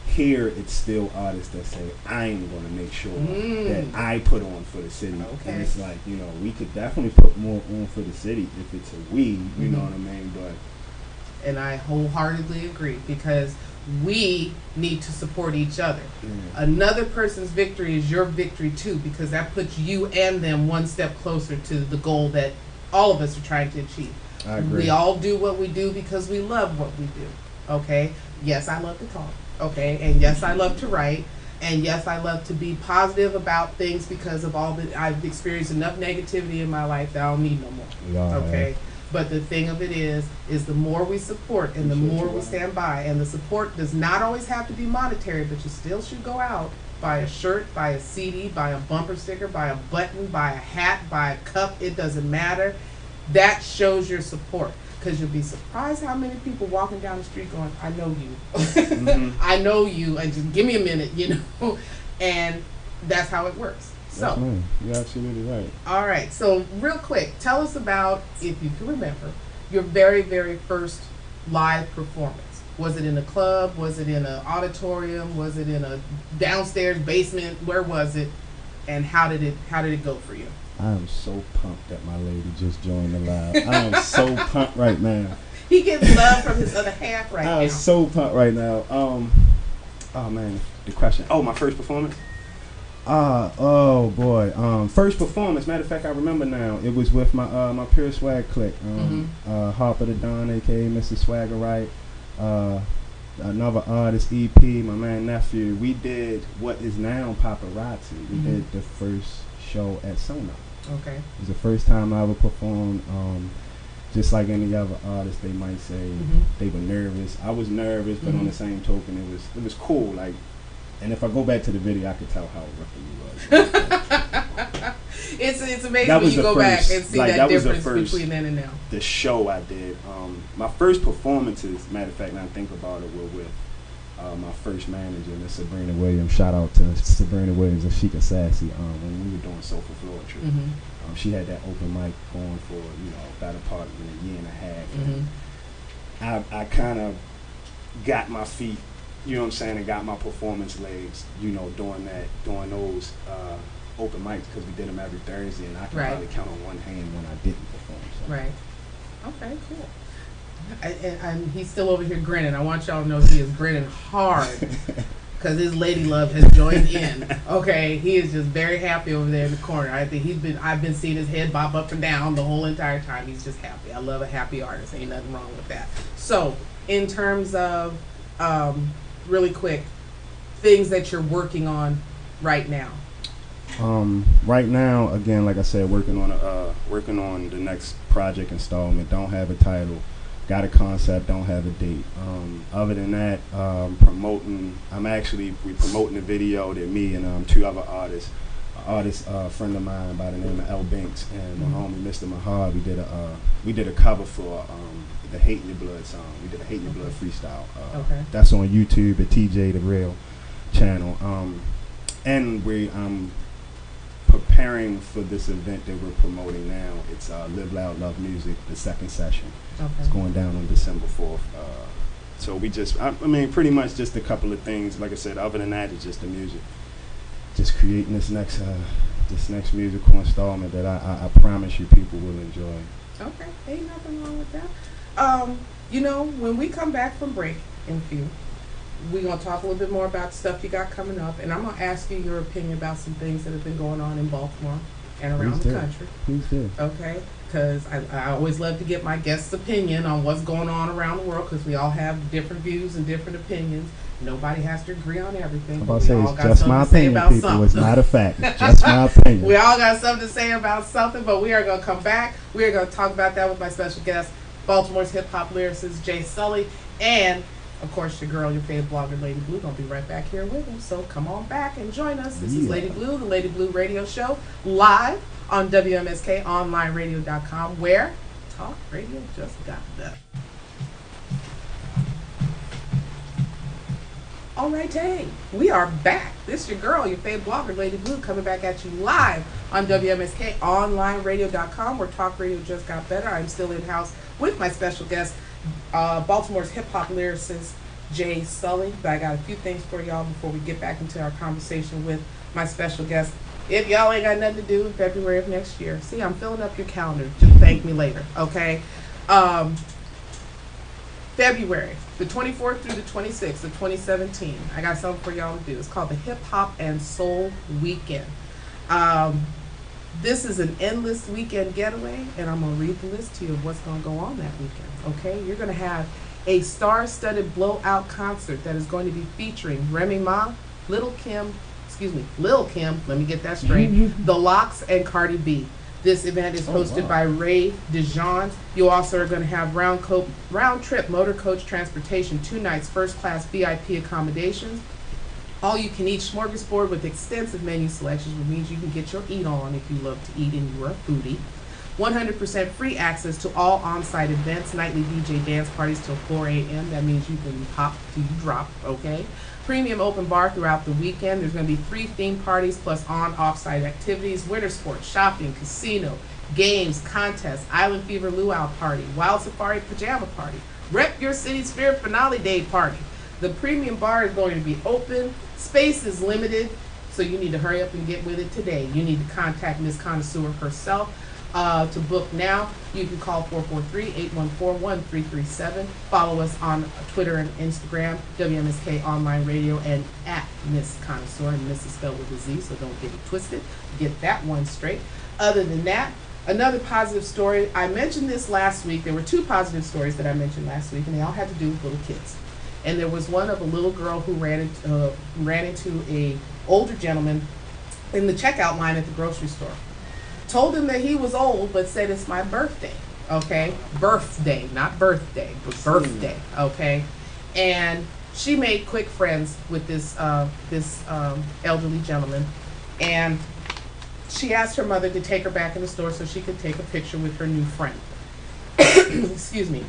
S4: here it's still artists that say, I'm going to make sure that I put on for the city.
S2: Okay.
S4: And it's like, we could definitely put more on for the city if it's a we, you know what I mean?
S2: And I wholeheartedly agree, because we need to support each other. Another person's victory is your victory too, because that puts you and them one step closer to the goal that all of us are trying to achieve.
S4: I agree.
S2: We all do what we do because we love what we do. Okay? Yes, I love to talk. Okay? And yes, I love to write. And yes, I love to be positive about things, because of all that I've experienced enough negativity in my life that I don't need no more. Okay? But the thing of it is the more we support and the more we stand by, and the support does not always have to be monetary, but you still should go out, buy a shirt, buy a CD, buy a bumper sticker, buy a button, buy a hat, buy a cup. It doesn't matter. That shows your support, because you'll be surprised how many people walking down the street going, I know you. I know you, and just give me a minute, and that's how it works. So,
S4: you're absolutely right.
S2: All right. So, real quick, tell us about, if you can remember, your very, very first live performance. Was it in a club? Was it in an auditorium? Was it in a downstairs basement? Where was it? And how did it go for you?
S4: I am so pumped that my lady just joined the live. I am so pumped right now.
S2: He gets love from his other half now.
S4: I am so pumped right now. Oh man, the question. Oh, my first performance. Oh boy. First performance. Matter of fact, I remember now. It was with my my Pure Swag clique. Harper the Don, aka Mr. Swaggerite. Another artist, EP, my man Nephew. We did what is now Paparazzi. We did the first show at Sonar.
S2: Okay.
S4: It was the first time I ever performed. Just like any other artist, they might say they were nervous. I was nervous, but on the same token, it was cool. Like, and if I go back to the video, I could tell how rough it was.
S2: It's amazing when you go back and see that difference between then and now.
S4: The show I did, my first performances, matter of fact, now I think about it, were with my first manager, Miss Sabrina Williams. Shout out to Sabrina Williams and Sheikah Sassy. When we were doing Soulful Floetry, she had that open mic going for better part of a year and a half. And I kind of got my feet, you know what I'm saying, and got my performance legs, doing those open mics, because we did them every Thursday, and I can probably count on one hand when I didn't perform. So.
S2: Right. Okay, cool. And he's still over here grinning. I want y'all to know he is grinning hard because his lady love has joined in. Okay, he is just very happy over there in the corner. I think I've been seeing his head bob up and down the whole entire time. He's just happy. I love a happy artist. Ain't nothing wrong with that. So, in terms of really quick, things that you're working on right now.
S4: Right now, again, like I said, working on the next project installment. Don't have a title, got a concept, don't have a date. Other than that, promoting. We promoting a video that me and two other artists, friend of mine by the name of L Banks and my homie Mr. Mahar. We did a cover for the Hate in Your Blood song. We did a Hate in Your Blood freestyle. That's on YouTube at TJ the Real channel. And I'm preparing for this event that we're promoting now. It's Live Loud, Love Music, the second session. It's going down on December 4th. So we pretty much just a couple of things. Like I said, other than that, it's just the music. Just creating this next musical installment that I promise you people will enjoy.
S2: Okay, ain't nothing wrong with that. When we come back from break in a few, we're going to talk a little bit more about stuff you got coming up, and I'm going to ask you your opinion about some things that have been going on in Baltimore and around the country.
S4: Please do.
S2: Okay? Because I always love to get my guests' opinion on what's going on around the world, because we all have different views and different opinions. Nobody has to agree on everything.
S4: I'm about to say, it's just my opinion, people. It's not a fact. It's just my opinion.
S2: We all got something to say about something, but we are going to come back. We are going to talk about that with my special guest, Baltimore's hip-hop lyricist, Jay Sully, and of course, your girl, your favorite blogger, Lady Blue, gonna be right back here with him. So come on back and join us. This is Lady Blue, the Lady Blue Radio Show, live on WMSKOnlineRadio.com, where talk radio just got better. All right, hey, we are back. This is your girl, your favorite blogger, Lady Blue, coming back at you live on WMSKOnlineRadio.com, where talk radio just got better. I'm still in house with my special guest, Baltimore's hip-hop lyricist, Jay Sully. But I got a few things for y'all before we get back into our conversation with my special guest. If y'all ain't got nothing to do in February of next year, see, I'm filling up your calendar. Just thank me later, okay? February, the 24th through the 26th of 2017, I got something for y'all to do. It's called the Hip Hop and Soul Weekend. This is an endless weekend getaway, and I'm going to read the list to you of what's going to go on that weekend, okay? You're going to have a star-studded blowout concert that is going to be featuring Remy Ma, Lil Kim, let me get that straight, The Lox, and Cardi B. This event is hosted by Ray DeJean. You also are going to have round-trip motor coach transportation, 2 nights, first-class VIP accommodations, all-you-can-eat smorgasbord with extensive menu selections, which means you can get your eat on if you love to eat and you're a foodie. 100% free access to all on-site events, nightly DJ dance parties till 4 a.m. That means you can pop till you drop, okay? Premium open bar throughout the weekend. There's going to be 3 theme parties plus on-off-site activities, winter sports, shopping, casino, games, contests, Island Fever Luau party, Wild Safari pajama party, Rep Your City Spirit finale day party. The premium bar is going to be open. Space is limited, so you need to hurry up and get with it today. You need to contact Miss Connoisseur herself. To book now, you can call 443-814-1337. Follow us on Twitter and Instagram, WMSK Online Radio, and at Miss Connoisseur, and Miss is spelled with a Z, so don't get it twisted. Get that one straight. Other than that, another positive story. I mentioned this last week. There were two positive stories that I mentioned last week, and they all had to do with little kids. And there was one of a little girl who ran into a older gentleman in the checkout line at the grocery store. Told him that he was old, but said it's my birthday. Okay, birthday, not birthday, but birthday. Okay, and she made quick friends with this elderly gentleman, and she asked her mother to take her back in the store so she could take a picture with her new friend. Excuse me.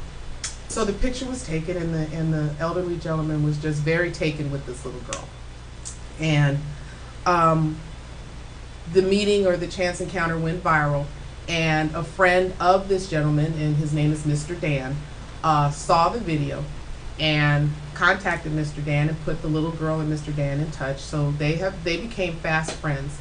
S2: So the picture was taken, and the elderly gentleman was just very taken with this little girl, and the meeting or the chance encounter went viral, and a friend of this gentleman, and his name is Mr. Dan, saw the video and contacted Mr. Dan and put the little girl and Mr. Dan in touch. So they became fast friends,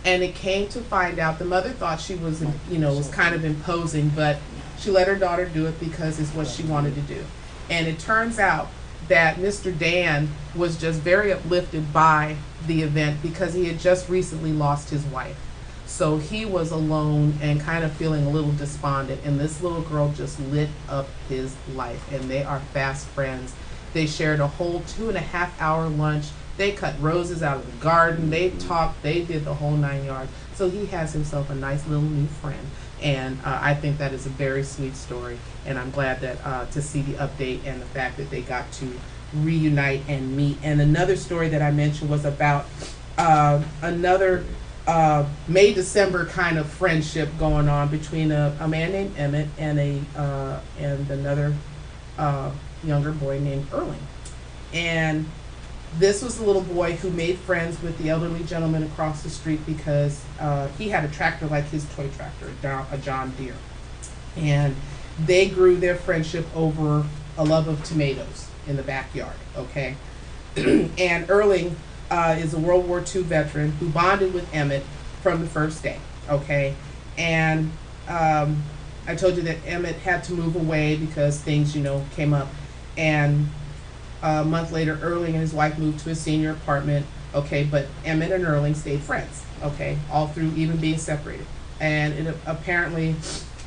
S2: and it came to find out the mother thought she was, was kind of imposing, but she let her daughter do it because it's what she wanted to do. And it turns out that Mr. Dan was just very uplifted by the event because he had just recently lost his wife. So he was alone and kind of feeling a little despondent, and this little girl just lit up his life, and they are fast friends. They shared a whole 2.5-hour lunch. They cut roses out of the garden. They talked. They did the whole 9 yards. So he has himself a nice little new friend, and I think that is a very sweet story, and I'm glad that to see the update and the fact that they got to reunite and meet. And another story that I mentioned was about another May-December kind of friendship going on between a man named Emmett and another younger boy named Erling. And this was the little boy who made friends with the elderly gentleman across the street because he had a tractor like his toy tractor, a John Deere. And they grew their friendship over a love of tomatoes in the backyard, okay? And Erling is a World War II veteran who bonded with Emmett from the first day, okay? And I told you that Emmett had to move away because things, came up. And a month later, Erling and his wife moved to a senior apartment, okay? But Emmett and Erling stayed friends, okay? All through even being separated. And it apparently,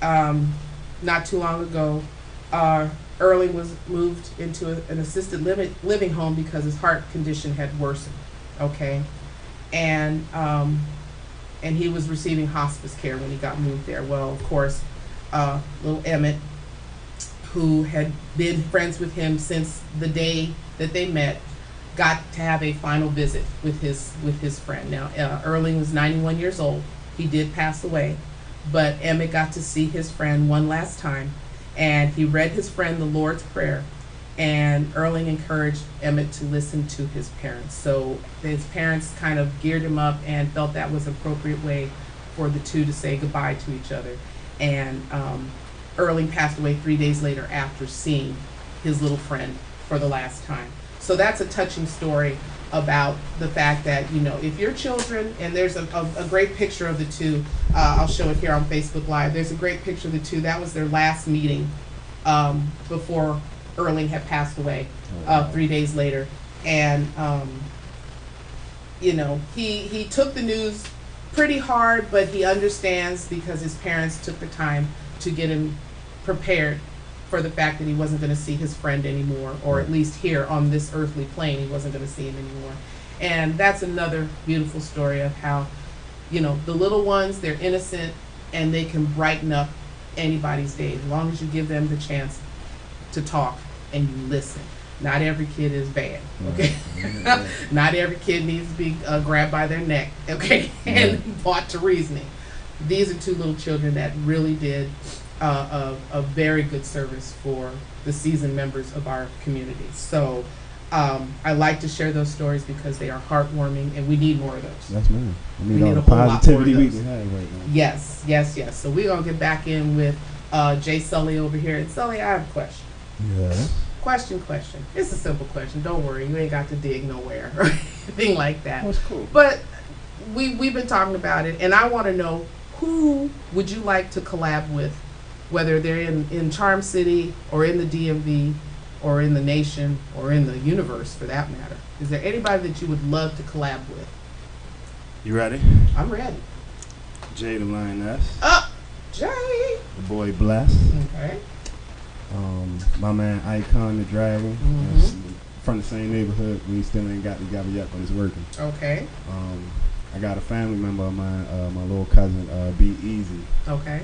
S2: not too long ago, Erling was moved into an assisted living home because his heart condition had worsened, okay? And he was receiving hospice care when he got moved there. Well, of course, little Emmett, who had been friends with him since the day that they met, got to have a final visit with his friend. Now, Erling was 91 years old. He did pass away, but Emmett got to see his friend one last time, and he read his friend the Lord's Prayer, and Erling encouraged Emmett to listen to his parents. So his parents kind of geared him up and felt that was an appropriate way for the two to say goodbye to each other. And Erling passed away 3 days later after seeing his little friend for the last time. So that's a touching story about the fact that, if your children, and there's a great picture of the two, I'll show it here on Facebook Live. There's a great picture of the two. That was their last meeting before Erling had passed away 3 days later. And, he took the news pretty hard, but he understands because his parents took the time to get him prepared for the fact that he wasn't going to see his friend anymore, or at least here on this earthly plane, he wasn't going to see him anymore. And that's another beautiful story of how, the little ones, they're innocent and they can brighten up anybody's day as long as you give them the chance to talk and you listen. Not every kid is bad, okay? Not every kid needs to be grabbed by their neck, okay, and brought to reasoning. These are two little children that really did a very good service for the seasoned members of our community. So I like to share those stories because they are heartwarming, and we need more of those.
S4: That's me. We need all the
S2: a whole lot
S4: positivity
S2: more
S4: we
S2: of
S4: can
S2: those.
S4: have right now.
S2: Yes. So we're going to get back in with Jay Sully over here. And Sully, I have a question.
S4: Yeah.
S2: Question. It's a simple question. Don't worry. You ain't got to dig nowhere or anything like that.
S4: That's cool.
S2: But we've been talking about it, and I want to know who would you like to collab with, whether they're in Charm City or in the DMV or in the nation or in the universe for that matter? Is there anybody that you would love to collab with?
S4: You ready?
S2: I'm ready.
S4: Jay the Lioness.
S2: Jay.
S4: The boy Bless.
S2: Okay.
S4: My man Icon the Dragon.
S2: Mm-hmm.
S4: That's from the same neighborhood. We still ain't got together yet, but it's working.
S2: Okay.
S4: I got a family member of mine, my little cousin, Be Easy.
S2: Okay.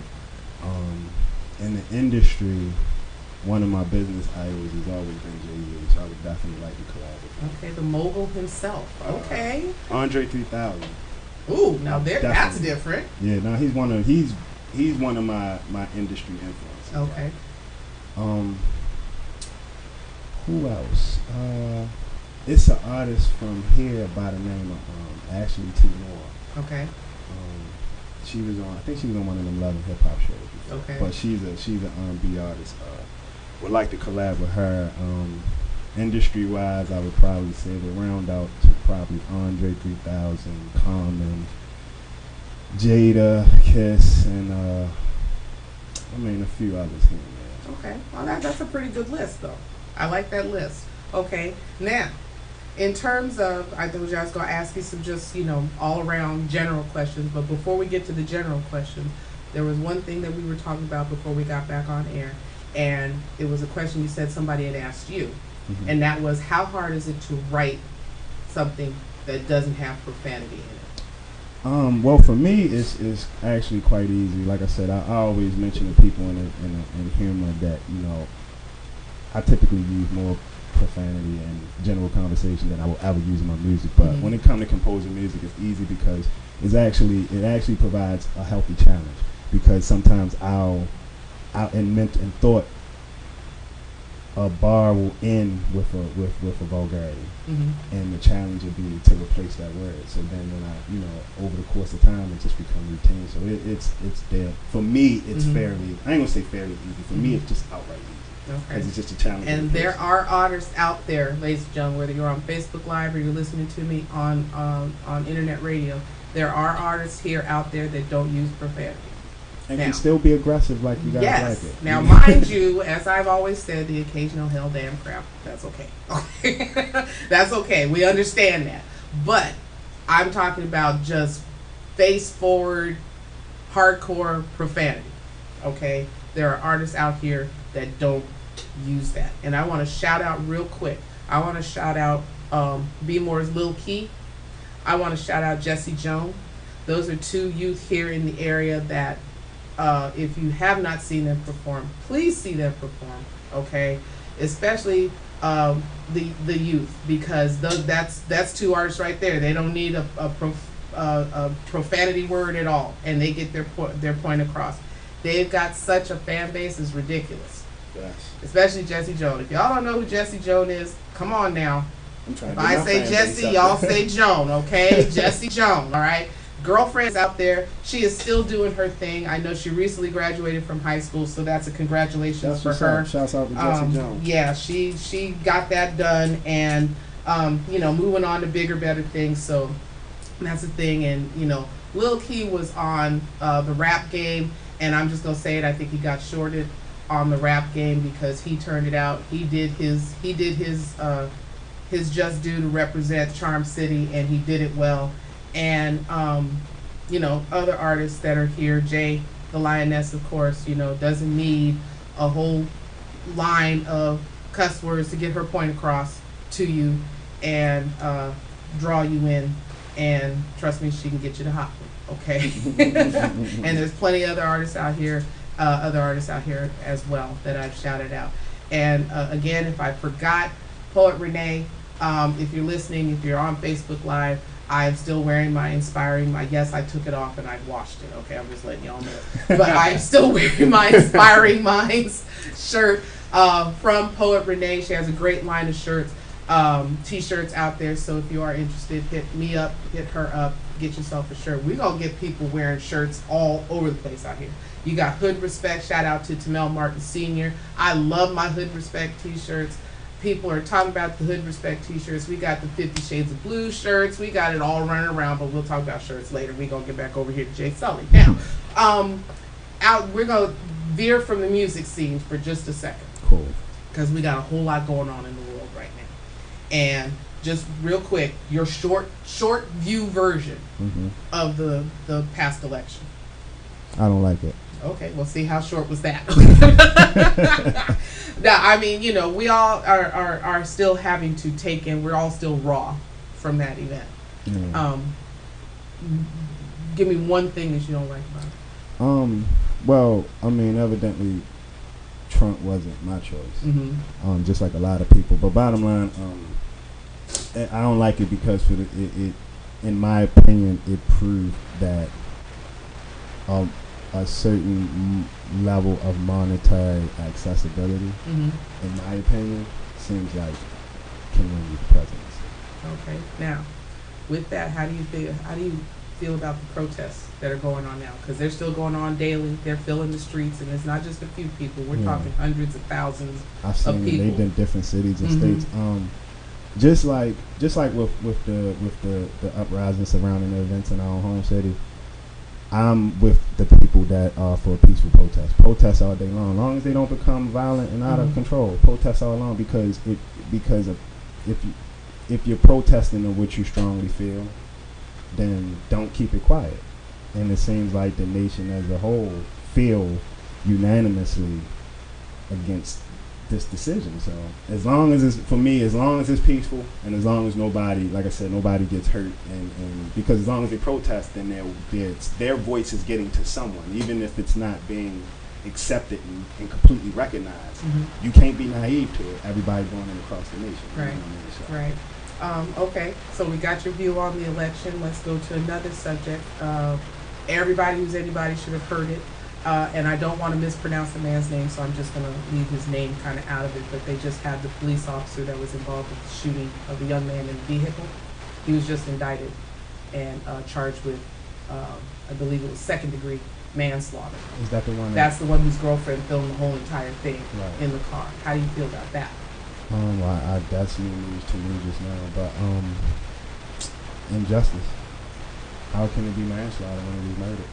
S4: In the industry, one of my business idols has always been Jay-Z, so I would definitely like to collab with him.
S2: Okay, the mogul himself. Okay.
S4: Andre 3000.
S2: Ooh, now that's different.
S4: Yeah, no, he's one of my industry influences.
S2: Okay.
S4: Who else? It's an artist from here by the name of Ashley T. Moore.
S2: Okay.
S4: She was on. I think she was on one of them Love and Hip Hop shows before.
S2: Okay.
S4: But she's an R&B artist. Would like to collab with her. Industry wise, I would probably say the round out to probably Andre 3000, Common, Jada, Kiss, and a few others here and there.
S2: Okay. Well, that's a pretty good list, though. I like that list. Okay. Now, in terms of, I told you I was going to ask you some just, all around general questions, but before we get to the general questions, there was one thing that we were talking about before we got back on air, and it was a question you said somebody had asked you, and that was, how hard is it to write something that doesn't have profanity in it?
S4: Well, for me, it's actually quite easy. Like I said, I always mention to people in humor that, I typically use more profanity and general conversation than I would use in my music. But when it comes to composing music, it's easy because it actually provides a healthy challenge. Because sometimes I'll in thought a bar will end with a vulgarity, and the challenge would be to replace that word. So then when I over the course of time it just becomes routine. So it's there for me. It's fairly, I ain't gonna say fairly easy. For me, it's just outright easy.
S2: Okay.
S4: It's just a challenge.
S2: And there are artists out there, ladies and gentlemen, whether you're on Facebook Live or you're listening to me on internet radio, there are artists here out there that don't use profanity.
S4: And can still be aggressive like you guys like it.
S2: Now, mind you, as I've always said, the occasional hell damn crap, that's okay. That's okay. We understand that. But I'm talking about just face forward, hardcore profanity. Okay? There are artists out here that don't use that. And I want to shout out real quick. I want to shout out Be More's Lil Key. I want to shout out Jesse Jones. Those are two youth here in the area that if you have not seen them perform, please see them perform, okay? Especially the youth, because that's two artists right there. They don't need a profanity word at all, and they get their point across. They've got such a fan base, it's ridiculous.
S1: Yes.
S2: Especially Jesse Jones. If y'all don't know who Jesse Jones is, come on now.
S1: If
S2: I say Jesse, y'all say Joan, okay? Jesse Jones, all right? Girlfriend's out there. She is still doing her thing. I know she recently graduated from high school, so that's a congratulations for her.
S4: Shouts out to Jesse Jones.
S2: Yeah, she got that done, and moving on to bigger, better things. So that's the thing. And Lil Key was on the rap game, and I'm just gonna say it. I think he got shorted on the rap game because he turned it out. He did his just due to represent Charm City, and he did it well. And other artists that are here, Jay the Lioness, of course, doesn't need a whole line of cuss words to get her point across to you and draw you in, and trust me, she can get you to hop, okay? And there's plenty of other artists out here as well that I've shouted out. And again, if I forgot, Poet Renee, if you're listening, if you're on Facebook Live, I'm still wearing my yes, I took it off and I washed it. Okay, I'm just letting y'all know. But I'm still wearing my Inspiring Minds shirt from Poet Renee. She has a great line of shirts, t-shirts out there. So if you are interested, hit me up, hit her up, get yourself a shirt. We're going to get people wearing shirts all over the place out here. You got Hood Respect. Shout out to Tamel Martin Sr. I love my Hood Respect t-shirts. People are talking about the Hood Respect t-shirts. We got the 50 Shades of Blue shirts. We got it all running around, but we'll talk about shirts later. We're going to get back over here to Jay Sully. Now, We're going to veer from the music scene for just a second.
S4: Cool.
S2: Because we got a whole lot going on in the world right now. And just real quick, your short view version of the past election.
S4: I don't like it.
S2: Okay, well, see, how short was that? Now, I mean, you know, we all are still having to take in, we're all still raw from that event. Give me one thing that you don't like about it.
S4: Well, I mean, evidently Trump wasn't my choice. Just like a lot of people. But bottom line, I don't like it because for it in my opinion, it proved that a certain level of monetary accessibility, in my opinion, seems like can win you the presidency.
S2: Okay. Now, with that, how do you feel about the protests that are going on now? Because they're still going on daily. They're filling the streets, and it's not just a few people. We're talking hundreds of thousands
S4: I've seen
S2: of people.
S4: They've been different cities and states. Just like with the uprising surrounding the events in our own home city, I'm with the people that are for peaceful protests. Protests all day long, as long as they don't become violent and out of control. Protests all along because if you're protesting of what you strongly feel, then don't keep it quiet. And it seems like the nation as a whole feel unanimously against this decision. So as long as it's peaceful and as long as nobody, like I said, nobody gets hurt, and because as long as they protest, then their voice is getting to someone, even if it's not being accepted and completely recognized. You can't be naive to it. Everybody going in across the nation.
S2: Right.
S4: You know what I mean? So.
S2: Right. Okay, so we got your view on the election. Let's go to another subject. Everybody who's anybody should have heard it. And I don't want to mispronounce the man's name, so I'm just going to leave his name kind of out of it. But they just had the police officer that was involved with the shooting of the young man in the vehicle. He was just indicted and charged with, I believe it was second-degree manslaughter.
S4: Is that the one?
S2: That's the one whose girlfriend filmed the whole entire thing in the car. How do you feel about that?
S4: That's new news to me just now. But injustice. How can it be manslaughter when it is murder?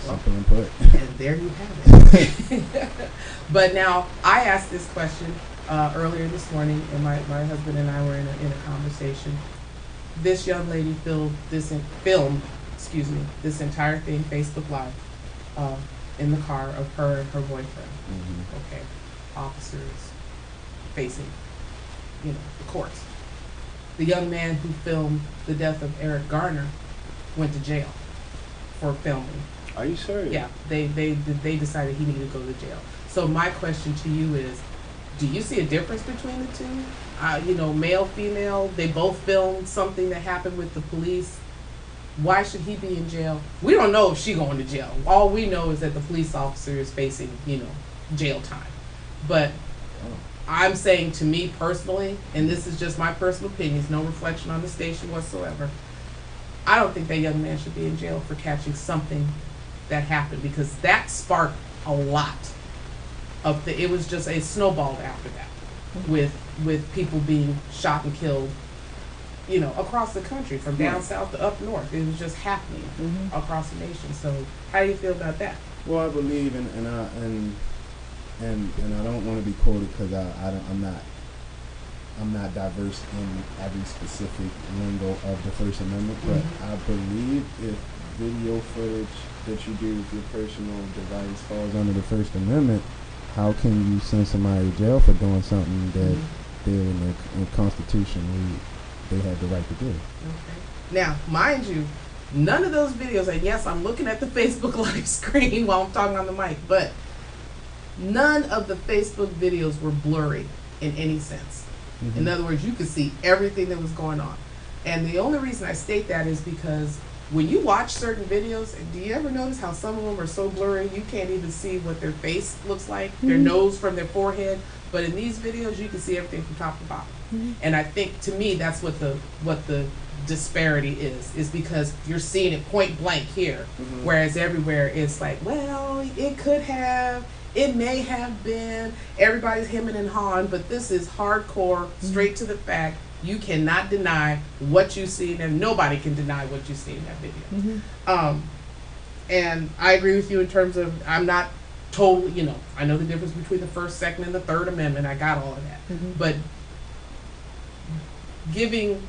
S4: Simple and put.
S2: And there you have it. But now, I asked this question earlier this morning, and my husband and I were in a conversation. This young lady filmed this entire thing, Facebook Live, in the car of her and her boyfriend. Okay, officers facing, the courts. The young man who filmed the death of Eric Garner went to jail for filming.
S1: Are you serious?
S2: Yeah, they decided he needed to go to jail. So my question to you is, do you see a difference between the two? Male, female, they both filmed something that happened with the police. Why should he be in jail? We don't know if she's going to jail. All we know is that the police officer is facing, jail time. But I'm saying, to me personally, and this is just my personal opinion, it's no reflection on the station whatsoever, I don't think that young man should be in jail for catching something that happened, because that sparked a lot of it was just a snowball after that, with people being shot and killed, across the country, from down south to up north. It was just happening across the nation. So how do you feel about that?
S4: Well, I believe and I don't want to be quoted because I'm not diverse in every specific lingo of the First Amendment, but I believe if video footage that you do with your personal device falls under the First Amendment, how can you send somebody to jail for doing something that they're in the Constitution they had the right to do?
S2: Okay. Now, mind you, none of those videos, and yes, I'm looking at the Facebook Live screen while I'm talking on the mic, but none of the Facebook videos were blurry in any sense. In other words, you could see everything that was going on. And the only reason I state that is because when you watch certain videos, do you ever notice how some of them are so blurry you can't even see what their face looks like, their nose from their forehead? But in these videos, you can see everything from top to bottom. And I think, to me, that's what the disparity is because you're seeing it point blank here, whereas everywhere it's like, well, it could have, it may have been, everybody's hemming and hawing, but this is hardcore, straight to the fact. You cannot deny what you see, and nobody can deny what you see in that video. And I agree with you in terms of I'm not totally, you know, I know the difference between the First, Second, and the Third Amendment. I got all of that. But giving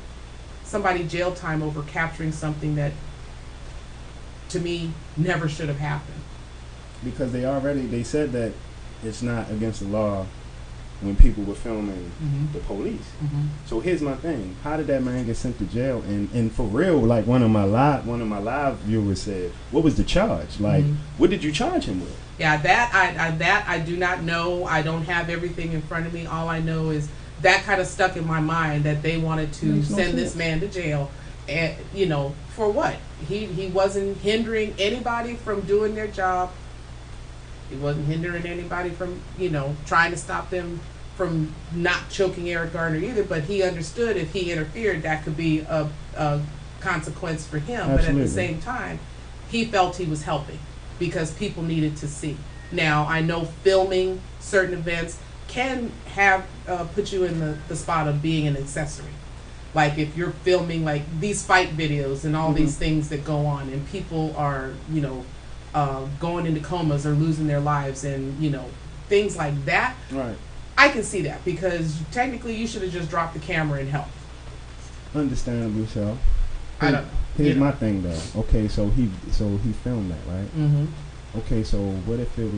S2: somebody jail time over capturing something that, to me, never should have happened.
S4: Because they said that it's not against the law when people were filming the police. So here's my thing: how did that man get sent to jail? And for real, like one of my live viewers said, what was the charge? Like, what did you charge him with?
S2: Yeah, that I do not know. I don't have everything in front of me. All I know is that kind of stuck in my mind that they wanted to send this man to jail, and you know, for what? He wasn't hindering anybody from doing their job. He wasn't hindering anybody from, you know, trying to stop them from not choking Eric Garner either, but he understood if he interfered, that could be a consequence for him.
S4: Absolutely.
S2: But at the same time, he felt he was helping because people needed to see. Now, I know filming certain events can have put you in the spot of being an accessory. Like if you're filming like these fight videos and all these things that go on and people are, you know, going into comas or losing their lives and, you know, things like that. Right. I can see that because technically you should have just dropped the camera and helped.
S4: Understandably so.
S2: I don't know.
S4: Here's my thing though. Okay, so he filmed that, right? Okay, so what if it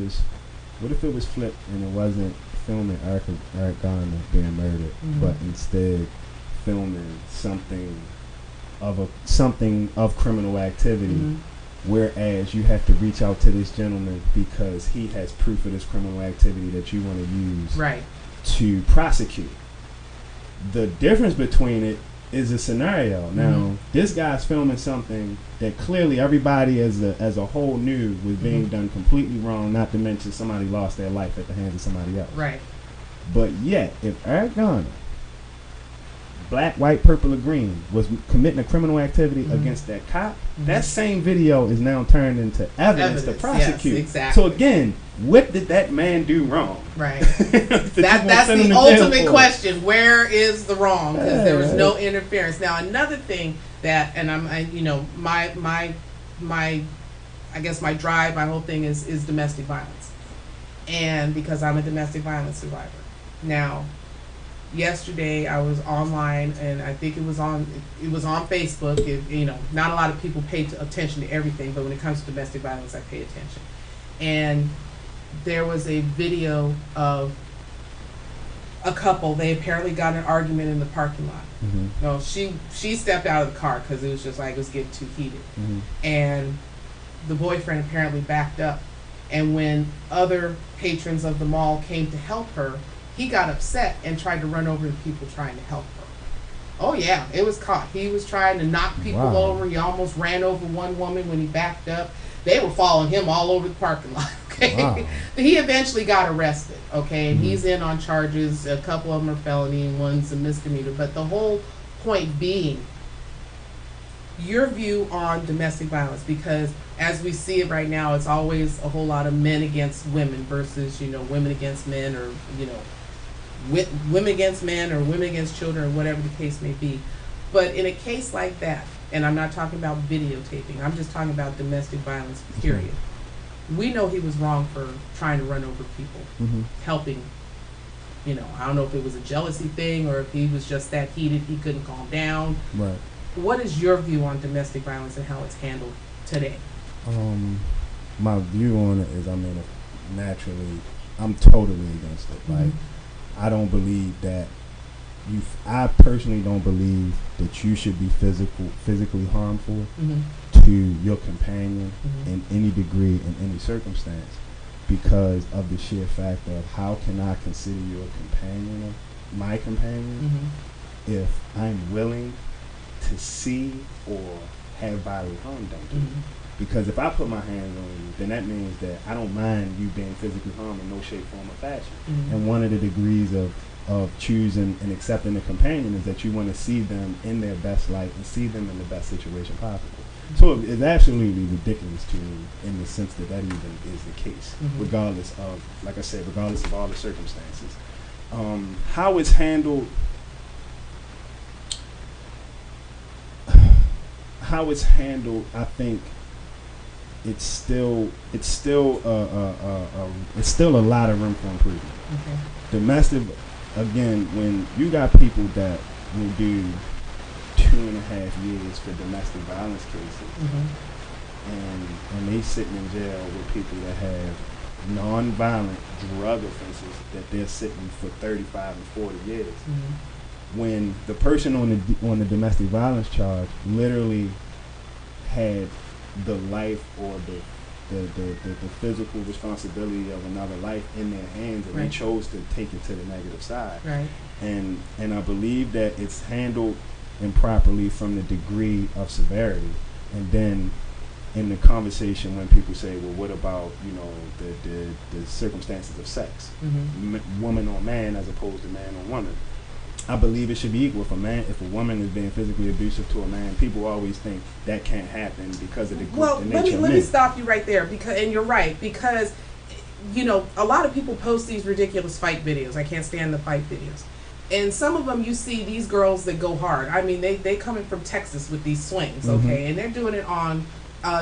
S4: was flipped and it wasn't filming Eric Garner being murdered, but instead filming something of criminal activity? Whereas you have to reach out to this gentleman because he has proof of this criminal activity that you want to use to prosecute. The difference between it is a scenario. Now, this guy's filming something that clearly everybody as a whole knew was being done completely wrong, not to mention somebody lost their life at the hands of somebody else. Right. But yet, if Eric Garner, black, white, purple, or green, was committing a criminal activity against that cop, that same video is now turned into evidence to prosecute. Yes, exactly. So again, what did that man do wrong? Right. That's
S2: the ultimate question. Where is the wrong? Because there was no interference. Now another thing that, and I guess my drive, my whole thing is domestic violence, and because I'm a domestic violence survivor. Now, yesterday I was online, and I think it was on Facebook. Not a lot of people pay attention to everything, but when it comes to domestic violence, I pay attention. And there was a video of a couple. They apparently got in an argument in the parking lot. No, she stepped out of the car because it was just like it was getting too heated, and the boyfriend apparently backed up. And when other patrons of the mall came to help her, he got upset and tried to run over the people trying to help her. Oh yeah, it was caught. He was trying to knock people over. He almost ran over one woman when he backed up. They were following him all over the parking lot. Okay, he eventually got arrested. Okay, and he's in on charges. A couple of them are felony and one's a misdemeanor. But the whole point being, your view on domestic violence, because as we see it right now, it's always a whole lot of men against women versus women against men, or women against men or women against children, or whatever the case may be. But in a case like that, and I'm not talking about videotaping, I'm just talking about domestic violence, period. We know he was wrong for trying to run over people, helping. I don't know if it was a jealousy thing or if he was just that heated he couldn't calm down. Right. What is your view on domestic violence and how it's handled today?
S4: My view on it is, naturally, I'm totally against it. Like, I don't believe that I personally don't believe that you should be physically harmful to your companion in any degree, in any circumstance, because of the sheer fact of how can I consider you a companion, my companion, if I'm willing to see or have bodily harm done to you. Because if I put my hands on you, then that means that I don't mind you being physically harmed in no shape, form, or fashion. And one of the degrees of choosing and accepting a companion is that you want to see them in their best light and see them in the best situation possible. So it's absolutely ridiculous to me in the sense that even is the case, regardless of, like I said, regardless of all the circumstances. How it's handled, I think it's still a lot of room for improvement.
S2: Okay.
S4: Domestic, again, when you got people that will do 2.5 years for domestic violence cases, and they sitting in jail with people that have non-violent drug offenses that they're sitting for 35 and 40 years. When the person on the domestic violence charge literally had the life or the physical responsibility of another life in their hands, and they chose to take it to the negative side.
S2: Right.
S4: And I believe that it's handled improperly from the degree of severity, and then in the conversation when people say, well, what about, you know, the circumstances of sex, woman on man as opposed to man on woman. I believe it should be equal. If a woman is being physically abusive to a man, people always think that can't happen because of the nature of men.
S2: Let me stop you right there, and you're right, because, you know, a lot of people post these ridiculous fight videos. I can't stand the fight videos. And some of them, you see these girls that go hard. I mean, they coming from Texas with these swings, okay? And they're doing it on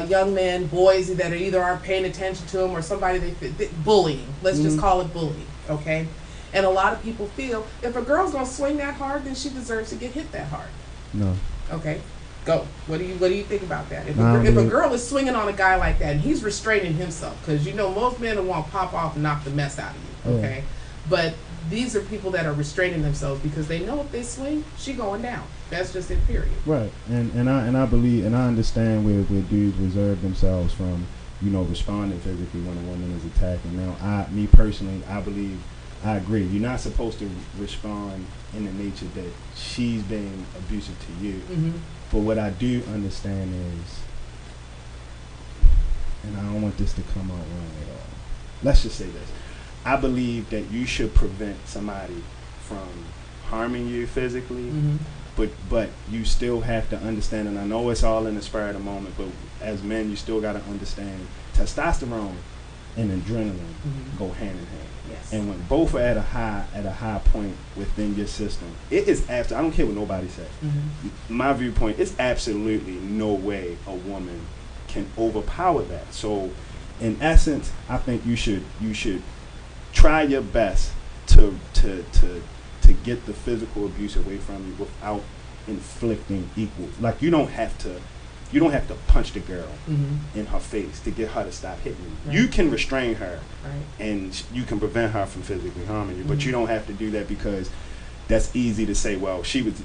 S2: young men, boys that either aren't paying attention to them or somebody they bullying. Let's just call it bullying, okay? And a lot of people feel if a girl's gonna swing that hard, then she deserves to get hit that hard.
S4: No.
S2: Okay, go. What do you think about that? If a girl is swinging on a guy like that and he's restraining himself, because you know most men will want to pop off and knock the mess out of you. Okay, but these are people that are restraining themselves because they know if they swing, she going down. That's just it. Period. Right.
S4: And I believe and I understand where dudes reserve themselves from, you know, responding physically when a woman is attacking. Now, me personally, I believe. I agree. You're not supposed to respond in the nature that she's being abusive to you. But what I do understand is, and I don't want this to come out wrong at all. Let's just say this. I believe that you should prevent somebody from harming you physically, but you still have to understand, and I know it's all in the spur of the moment, but as men, you still got to understand testosterone and adrenaline go hand in hand.
S2: Yes.
S4: And when both are at a high point within your system, it is I don't care what nobody says. My viewpoint, it's absolutely no way a woman can overpower that. So, in essence, I think you should try your best to get the physical abuse away from you without inflicting equal. Like you don't have to punch the girl in her face to get her to stop hitting you. Right. You can restrain her, and you can prevent her from physically harming you, but you don't have to do that because that's easy to say, well,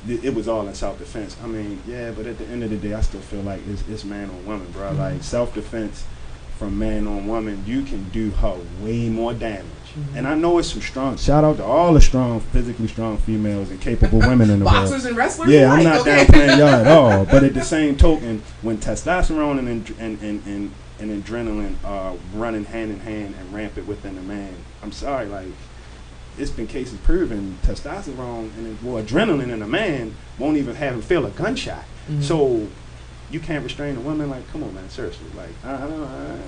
S4: it was all in self-defense. I mean, yeah, but at the end of the day, I still feel like it's man on woman, bro. Like self-defense from man on woman, you can do her way more damage. And I know it's some strong. Shout out to all the physically strong females and capable women in the world.
S2: Boxers and wrestlers.
S4: Yeah, I'm not downplaying y'all at all. But at the same token, when testosterone and adrenaline are running hand in hand and rampant within a man, I'm sorry, like it's been cases proven testosterone and adrenaline in a man won't even have him feel a gunshot. So you can't restrain a woman. Like, come on, man, seriously. Like, I don't know.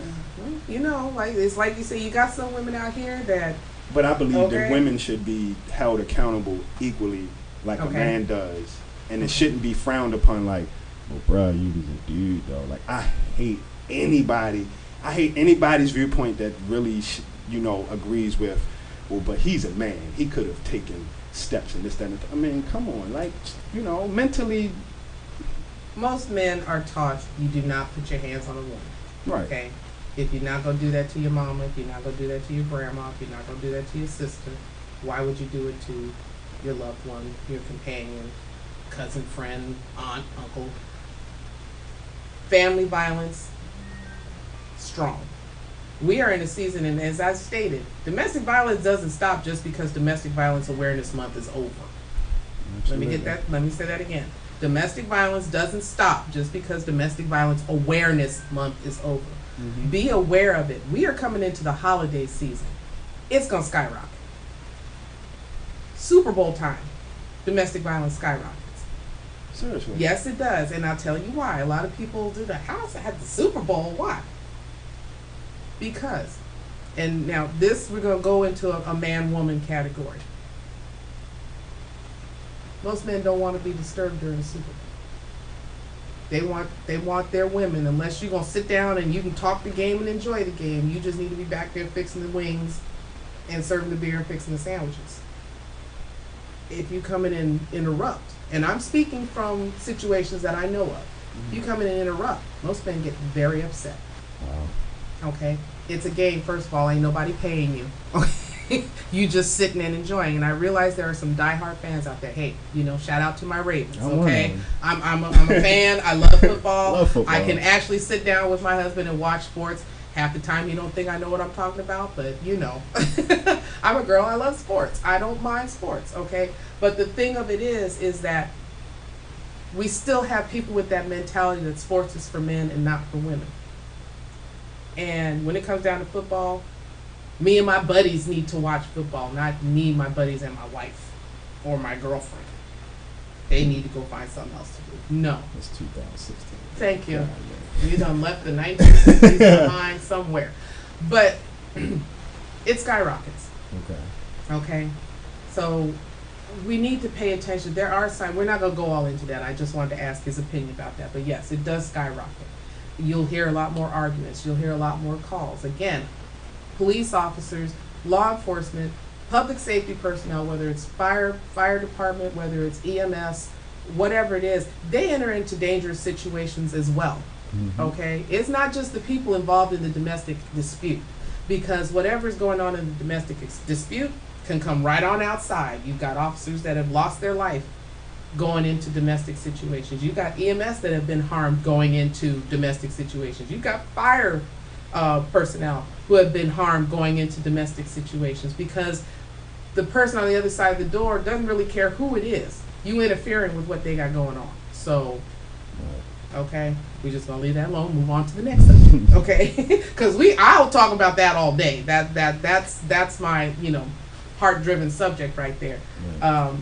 S2: You know, like it's like you say, you got some women out here that.
S4: But I believe that women should be held accountable equally, like a man does, and it shouldn't be frowned upon. Like, well, bro, you was a dude, though. Like, I hate anybody's viewpoint that really, agrees with. Well, but he's a man. He could have taken steps and this, that, and that. I mean, come on, like, mentally.
S2: Most men are taught you do not put your hands on a woman.
S4: Right.
S2: Okay. If you're not going to do that to your mama, if you're not going to do that to your grandma, if you're not going to do that to your sister, why would you do it to your loved one, your companion, cousin, friend, aunt, uncle? Family violence, strong. We are in a season, and as I stated, domestic violence doesn't stop just because Domestic Violence Awareness Month is over.
S4: Absolutely.
S2: Let me say that again. Domestic violence doesn't stop just because Domestic Violence Awareness Month is over. Be aware of it. We are coming into the holiday season. It's going to skyrocket. Super Bowl time, domestic violence skyrockets.
S4: Seriously?
S2: Yes, it does. And I'll tell you why. A lot of people do the house at the Super Bowl. Why? Because, and now this, we're going to go into a man-woman category. Most men don't want to be disturbed during the Super Bowl. They want their women. Unless you're gonna sit down and you can talk the game and enjoy the game, you just need to be back there fixing the wings and serving the beer and fixing the sandwiches. If you come in and interrupt, and I'm speaking from situations that I know of, if you come in and interrupt, most men get very upset.
S4: Wow.
S2: Okay? It's a game, first of all, ain't nobody paying you. You just sitting and enjoying. And I realize there are some diehard fans out there. Hey, shout out to my Ravens, okay? I'm a fan. I love football.
S4: Love football.
S2: I can actually sit down with my husband and watch sports. Half the time he don't think I know what I'm talking about, but I'm a girl, I love sports. I don't mind sports, okay? But the thing of it is that we still have people with that mentality that sports is for men and not for women. And when it comes down to football, me and my buddies need to watch football, not me, my buddies, and my wife or my girlfriend. They need to go find something else to do. No.
S4: It's 2016.
S2: Thank you. You done left the 1960s behind somewhere. But it skyrockets. Okay? So we need to pay attention. There are signs. We're not going to go all into that. I just wanted to ask his opinion about that. But yes, it does skyrocket. You'll hear a lot more arguments. You'll hear a lot more calls. Again, police officers, law enforcement, public safety personnel, whether it's fire department, whether it's EMS, whatever it is, they enter into dangerous situations as well.
S4: Mm-hmm.
S2: Okay? It's not just the people involved in the domestic dispute, because whatever's going on in the domestic dispute can come right on outside. You've got officers that have lost their life going into domestic situations. You've got EMS that have been harmed going into domestic situations. You've got fire personnel who have been harmed going into domestic situations, because the person on the other side of the door doesn't really care who it is. You interfering with what they got going on. So, okay, we just gonna leave that alone. Move on to the next subject, okay? Because I'll talk about that all day. That's my heart-driven subject right there.
S4: Right.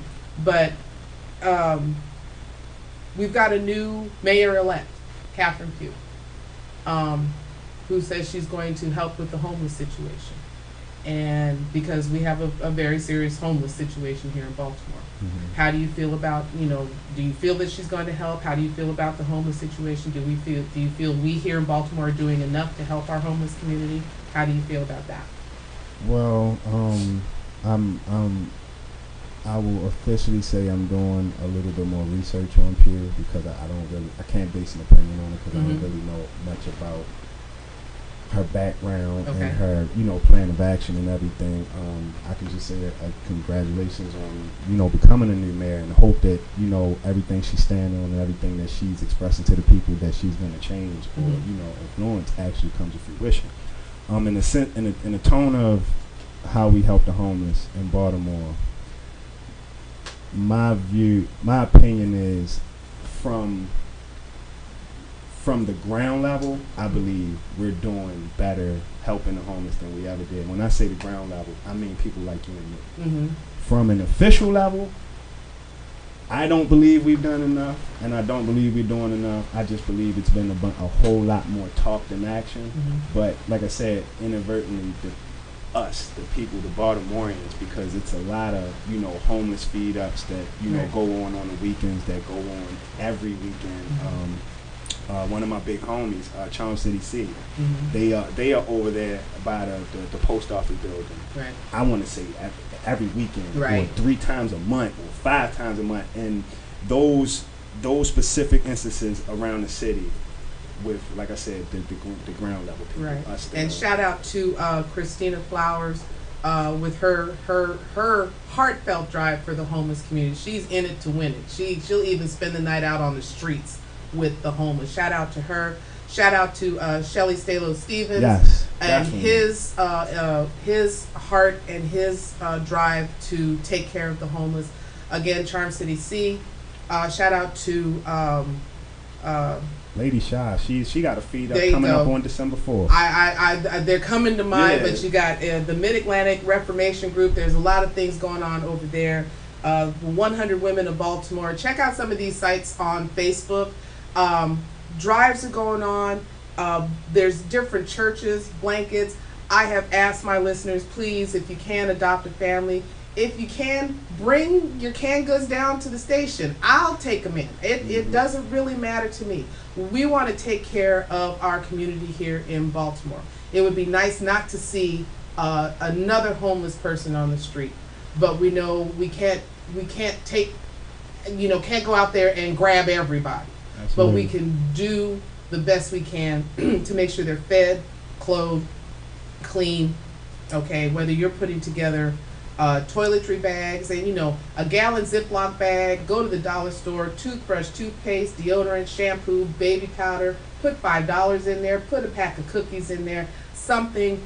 S2: But we've got a new mayor-elect, Catherine Pugh, who says she's going to help with the homeless situation. And because we have a very serious homeless situation here in Baltimore. Mm-hmm. How do you feel about, do you feel that she's going to help? How do you feel about the homeless situation? Do you feel we here in Baltimore are doing enough to help our homeless community? How do you feel about that?
S4: Well, I will officially say I'm doing a little bit more research on Pugh, because I can't base an opinion on it, because I don't really know much about her background and her, plan of action and everything. I can just say congratulations on, becoming a new mayor, and hope that, everything she's standing on and everything that she's expressing to the people that she's going to change or, influence actually comes to fruition. In the tone of how we help the homeless in Baltimore, my opinion is from the ground level, I believe we're doing better helping the homeless than we ever did. When I say the ground level, I mean people like you and me. Mm-hmm. From an official level, I don't believe we've done enough, and I don't believe we're doing enough. I just believe it's been a whole lot more talk than action. Mm-hmm. But like I said, inadvertently, the people, the Baltimoreans, because it's a lot of, homeless feed ups that, go on the weekends, that go on every weekend. Mm-hmm. One of my big homies, Charm City C, they are over there by the post office building. Right. I want to say every weekend, right, or 3 times a month, or 5 times a month, and those specific instances around the city with, like I said, the ground level people.
S2: Right. And shout out to Christina Flowers with her heartfelt drive for the homeless community. She's in it to win it. She'll even spend the night out on the streets with the homeless. Shout out to her. Shout out to Shelly Stalo Stevens,
S4: yes,
S2: and his heart and his drive to take care of the homeless. Again, Charm City C. Shout out to
S4: Lady Shy. She got a feed up coming up on December 4th.
S2: They're coming to mind, but you got the Mid-Atlantic Reformation Group. There's a lot of things going on over there. 100 Women of Baltimore. Check out some of these sites on Facebook. Drives are going on. There's different churches, blankets. I have asked my listeners, please, if you can adopt a family, if you can, bring your canned goods down to the station. I'll take them in. It doesn't really matter to me. We want to take care of our community here in Baltimore. It would be nice not to see another homeless person on the street, but we know we can't take, can't go out there and grab everybody. Absolutely. But we can do the best we can to make sure they're fed, clothed, clean. Okay, whether you're putting together toiletry bags and a gallon Ziploc bag, go to the dollar store, toothbrush, toothpaste, deodorant, shampoo, baby powder, put $5 in there, put a pack of cookies in there, something,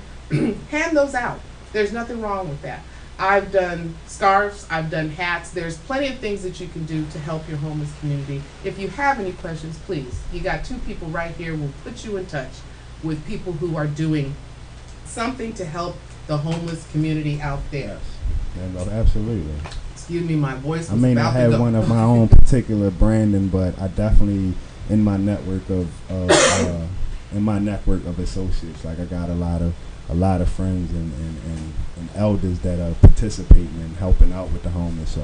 S2: hand those out. There's nothing wrong with that. I've done scarves, I've done hats. There's plenty of things that you can do to help your homeless community. If you have any questions, please, you got 2 people right here. We'll put you in touch with people who are doing something to help the homeless community out there.
S4: Yes, absolutely.
S2: Excuse me, my voice was
S4: I may not
S2: about to
S4: have
S2: go.
S4: one of my own particular branding, but I definitely in my network of associates, like I got a lot of friends and elders that are participating and helping out with the homeless. So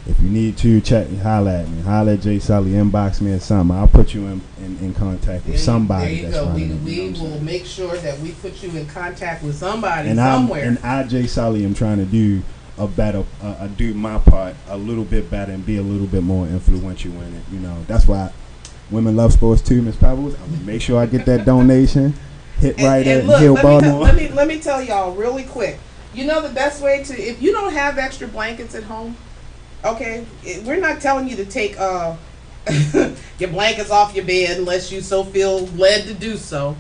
S4: if you need to holler at me, holler at Jay Sully, inbox me or something. I'll put you in contact with somebody.
S2: There you go. We will make sure that we put you in contact with somebody somewhere.
S4: I, Jay Sully, am trying to do a better, do my part a little bit better and be a little bit more influential in it. That's why women love sports too, Miss Pebbles. I'm gonna make sure I get that donation. Hit right at Hill Baltimore.
S2: Let me tell y'all really quick. The best way to, if you don't have extra blankets at home, okay, we're not telling you to take your blankets off your bed unless you so feel led to do so.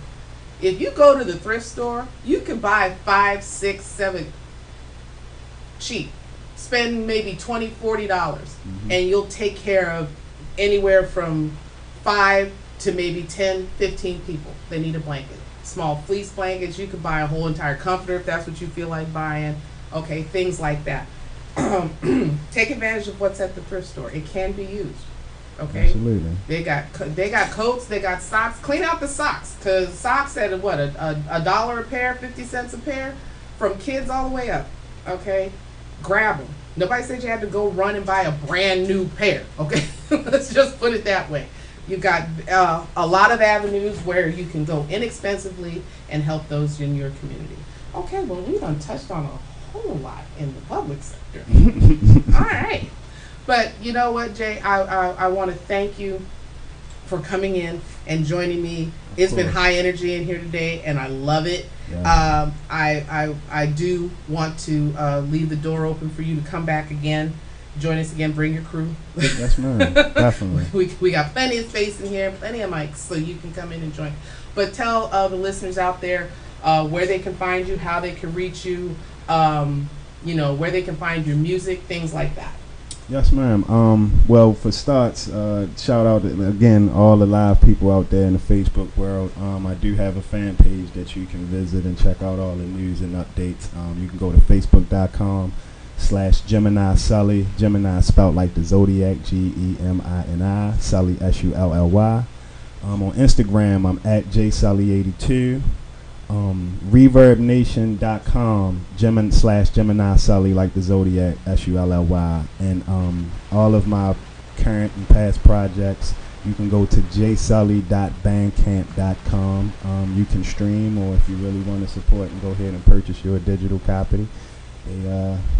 S2: If you go to the thrift store, you can buy 5, 6, 7 cheap. Spend maybe $20, $40, and you'll take care of anywhere from 5 to maybe 10, 15 people that need a blanket. Small fleece blankets, you could buy a whole entire comforter if that's what you feel like buying. Okay, things like that. Take advantage of what's at the thrift store. It can be used. Okay,
S4: absolutely.
S2: They got coats, they got socks. Clean out the socks, because socks at what, a dollar a pair, 50 cents a pair, from kids all the way up. Okay, grab them. Nobody said you had to go run and buy a brand new pair. Okay, let's just put it that way. You've got a lot of avenues where you can go inexpensively and help those in your community. Okay, well, we done touched on a whole lot in the public sector. All right. But you know what, Jay? I want to thank you for coming in and joining me. It's been high energy in here today, and I love it. Yeah. I do want to leave the door open for you to come back again. Join us again. Bring your crew.
S4: Yes, ma'am. Definitely.
S2: We got plenty of space in here, plenty of mics, so you can come in and join. But tell the listeners out there where they can find you, how they can reach you, where they can find your music, things like that.
S4: Yes, ma'am. Well, for starts, shout out again all the live people out there in the Facebook world. I do have a fan page that you can visit and check out all the news and updates. You can go to facebook.com/Gemini Sully. Gemini spelled like the Zodiac, Gemini, Sully, Sully. On Instagram, I'm at jsully82. ReverbNation.com /Gemini Sully like the Zodiac, Sully. And all of my current and past projects, you can go to jsully.bandcamp.com. You can stream, or if you really want to support, and go ahead and purchase your digital copy.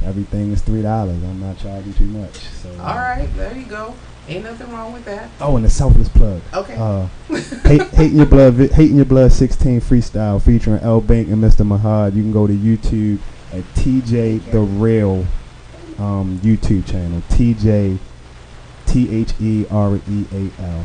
S4: Everything is $3. I'm not charging too much. So
S2: all right, there you go. Ain't nothing wrong with that.
S4: Oh, and the selfless plug.
S2: Okay.
S4: Hating Your Blood 16 freestyle featuring L Bank and Mr. Mahad. You can go to YouTube at TJ The Real YouTube channel. TJ TheReal.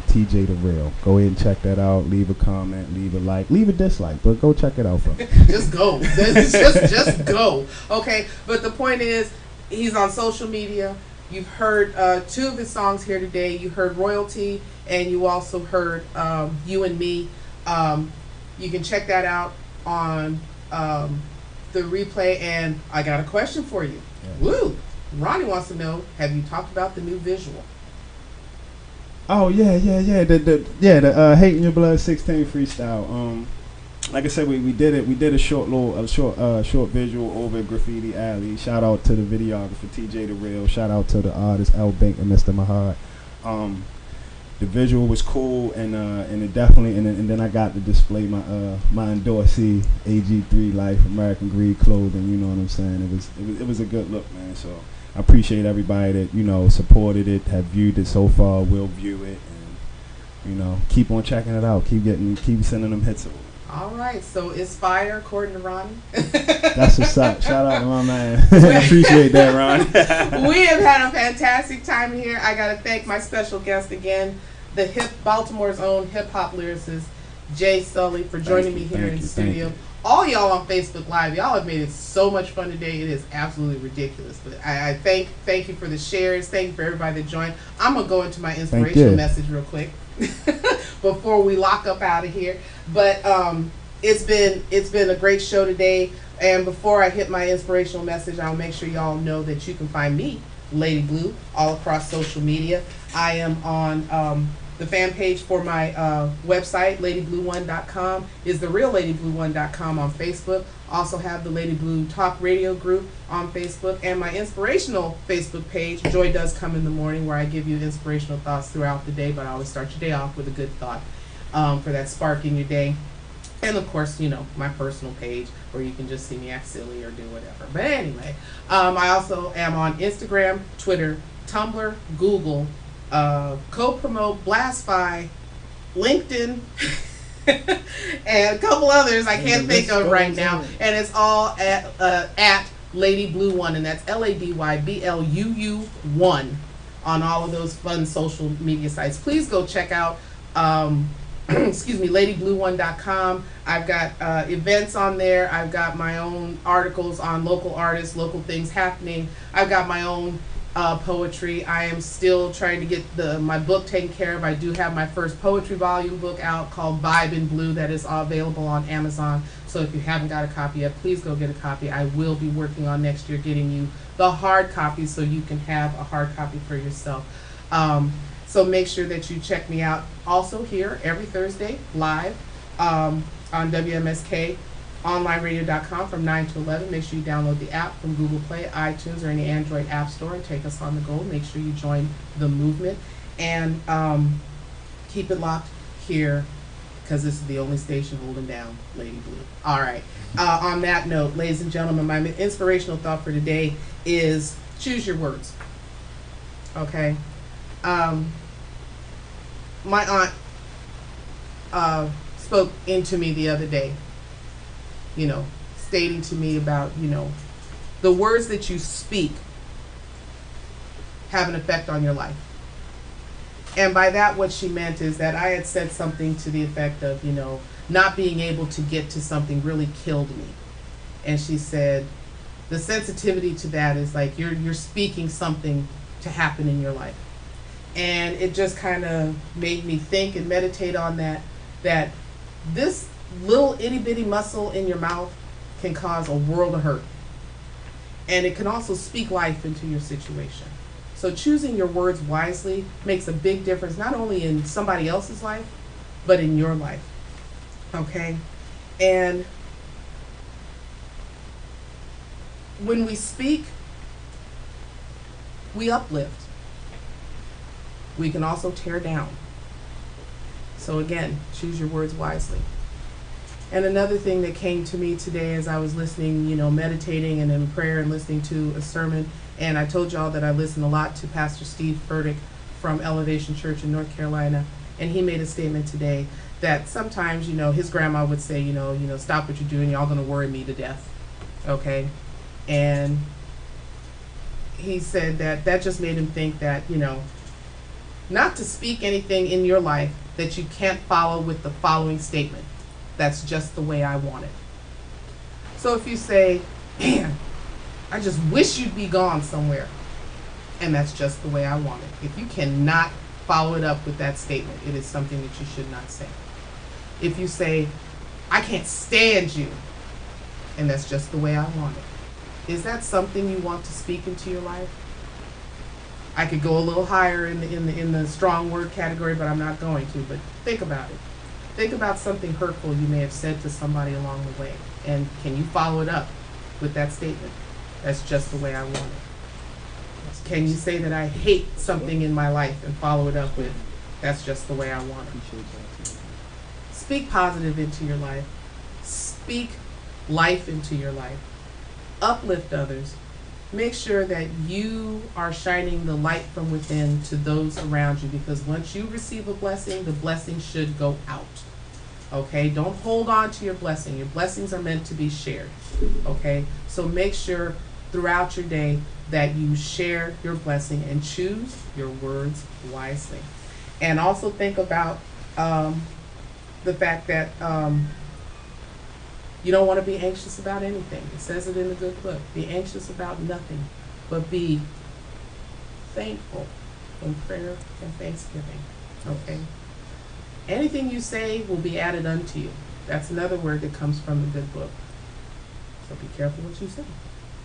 S4: TJ The Real. Go ahead and check that out. Leave a comment, leave a like, leave a dislike, but go check it out for me.
S2: Just go. just go. Okay. But the point is, he's on social media. You've heard 2 of his songs here today. You heard Royalty, and you also heard You and Me. You can check that out on the replay. And I got a question for you. Yeah. Woo! Ronnie wants to know, have you talked about the new visual?
S4: Oh, yeah. The Hating Your Blood 16 freestyle. like I said, we did it. We did a short visual over at Graffiti Alley. Shout out to the videographer TJ the Real. Shout out to the artist Al Bank and Mr. Mahad. The visual was cool, and it definitely, and then I got to display my my endorsee AG3 Life American Greed clothing. You know what I'm saying? It was a good look, man. So I appreciate everybody that supported it, have viewed it so far, will view it, and keep on checking it out. Keep sending them hits over.
S2: All right, so it's fire according to Ronnie.
S4: That's what's up. Shout out to my man. I appreciate that, Ron.
S2: We have had a fantastic time here. I got to thank my special guest again, the Baltimore's own hip hop lyricist, Jay Sully, for joining me here in the studio. All y'all on Facebook Live, y'all have made it so much fun today. It is absolutely ridiculous. But I thank you for the shares. Thank you for everybody that joined. I'm gonna go into my inspirational message real quick before we lock up out of here. But it's been a great show today. And before I hit my inspirational message, I'll make sure y'all know that you can find me, Lady Blue, all across social media. I am on the fan page for my website, LadyBlue1.com, is the real LadyBlue1.com on Facebook. Also have the Lady Blue Talk Radio group on Facebook, and my inspirational Facebook page, Joy Does Come in the Morning, where I give you inspirational thoughts throughout the day, but I always start your day off with a good thought for that spark in your day. And of course, my personal page where you can just see me act silly or do whatever. But anyway, I also am on Instagram, Twitter, Tumblr, Google, co-promote, Blastify, LinkedIn, and a couple others I can't think of right now. And it's all at Lady Blue 1, and that's LadyBluu1 on all of those fun social media sites. Please go check out LadyBlue1.com. I've got events on there. I've got my own articles on local artists, local things happening. I've got my own poetry. I am still trying to get my book taken care of. I do have my first poetry volume book out called Vibe in Blue that is available on Amazon. So if you haven't got a copy yet, please go get a copy. I will be working on next year getting you the hard copy so you can have a hard copy for yourself. So make sure that you check me out also here every Thursday live on WMSK onlineradio.com from 9 to 11. Make sure you download the app from Google Play, iTunes, or any Android app store and take us on the go. Make sure you join the movement and keep it locked here because this is the only station holding down Lady Blue. All right. On that note, ladies and gentlemen, my inspirational thought for today is choose your words. Okay. My aunt spoke into me the other day, stating to me about, the words that you speak have an effect on your life. And by that, what she meant is that I had said something to the effect of, not being able to get to something really killed me. And she said, the sensitivity to that is like you're speaking something to happen in your life. And it just kind of made me think and meditate on that this little itty bitty muscle in your mouth can cause a world of hurt. And it can also speak life into your situation. So choosing your words wisely makes a big difference, not only in somebody else's life, but in your life. Okay? And when we speak, we uplift. We can also tear down. So again, choose your words wisely. And another thing that came to me today as I was listening, meditating and in prayer and listening to a sermon, and I told y'all that I listen a lot to Pastor Steve Furtick from Elevation Church in North Carolina, and he made a statement today that sometimes, his grandma would say, stop what you're doing, y'all gonna worry me to death, okay? And he said that just made him think that, not to speak anything in your life that you can't follow with the following statement. That's just the way I want it. So if you say, man, I just wish you'd be gone somewhere, and that's just the way I want it. If you cannot follow it up with that statement, it is something that you should not say. If you say, I can't stand you, and that's just the way I want it, is that something you want to speak into your life? I could go a little higher in the strong word category, but I'm not going to. But think about it. Think about something hurtful you may have said to somebody along the way, and can you follow it up with that statement? That's just the way I want it. Can you say that I hate something in my life and follow it up with, that's just the way I want it? Speak positive into your life. Speak life into your life. Uplift others. Make sure that you are shining the light from within to those around you, because once you receive a blessing, the blessing should go out. Okay? Don't hold on to your blessing. Your blessings are meant to be shared. Okay? So make sure throughout your day that you share your blessing and choose your words wisely. And also think about the fact that you don't want to be anxious about anything. It says it in the good book. Be anxious about nothing, but be thankful in prayer and thanksgiving. Okay? Anything you say will be added unto you. That's another word that comes from the good book. So be careful what you say.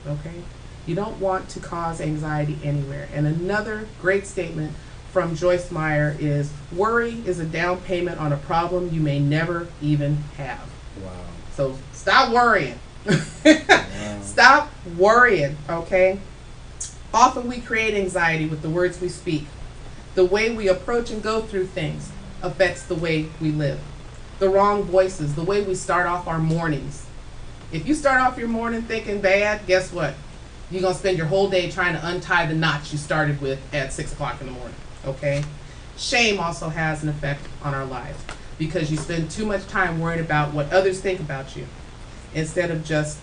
S2: Okay? You don't want to cause anxiety anywhere. And another great statement from Joyce Meyer is, worry is a down payment on a problem you may never even have.
S4: Wow.
S2: So stop worrying.
S4: Wow.
S2: Stop worrying, okay? Often we create anxiety with the words we speak. The way we approach and go through things affects the way we live. The wrong voices, the way we start off our mornings. If you start off your morning thinking bad, guess what? You're going to spend your whole day trying to untie the knots you started with at 6 o'clock in the morning, okay? Shame also has an effect on our lives, because you spend too much time worrying about what others think about you instead of just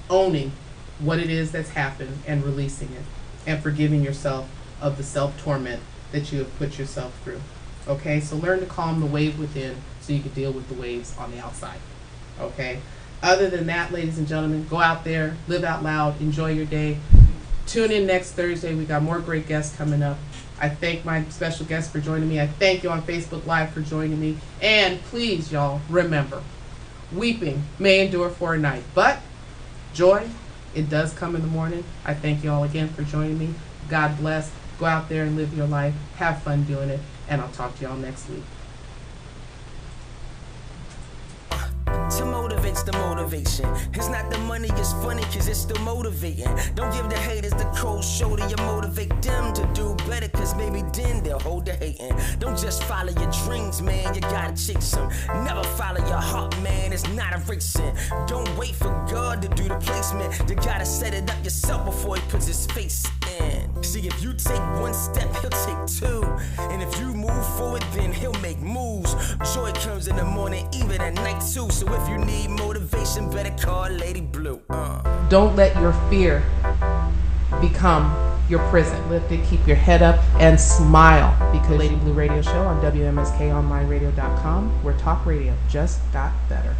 S2: owning what it is that's happened and releasing it and forgiving yourself of the self-torment that you have put yourself through. Okay, so learn to calm the wave within so you can deal with the waves on the outside. Okay, other than that, ladies and gentlemen, go out there, live out loud, enjoy your day. Tune in next Thursday. We got more great guests coming up. I thank my special guests for joining me. I thank you on Facebook Live for joining me. And please, y'all, remember, weeping may endure for a night, but joy, it does come in the morning. I thank you all again for joining me. God bless. Go out there and live your life. Have fun doing it. And I'll talk to y'all next week.
S5: To motivate's the motivation. It's not the money, it's funny cause it's still motivating. Don't give the haters the cold shoulder, you motivate them to do better, cause maybe then they'll hold the hating. Don't just follow your dreams, man, you gotta chase them. Never follow your heart, man, it's not a racing. Don't wait for God to do the placement. You gotta set it up yourself before he puts his face in. See, if you take one step, he'll take two. And if you move forward, then he'll make moves. Joy comes in the morning, even at night too. So if you need motivation, better call Lady Blue.
S2: Don't let your fear become your prison. Lift it, keep your head up, and smile. Because Lady Blue Radio Show on WMSKOnlineradio.com, where talk radio just got better.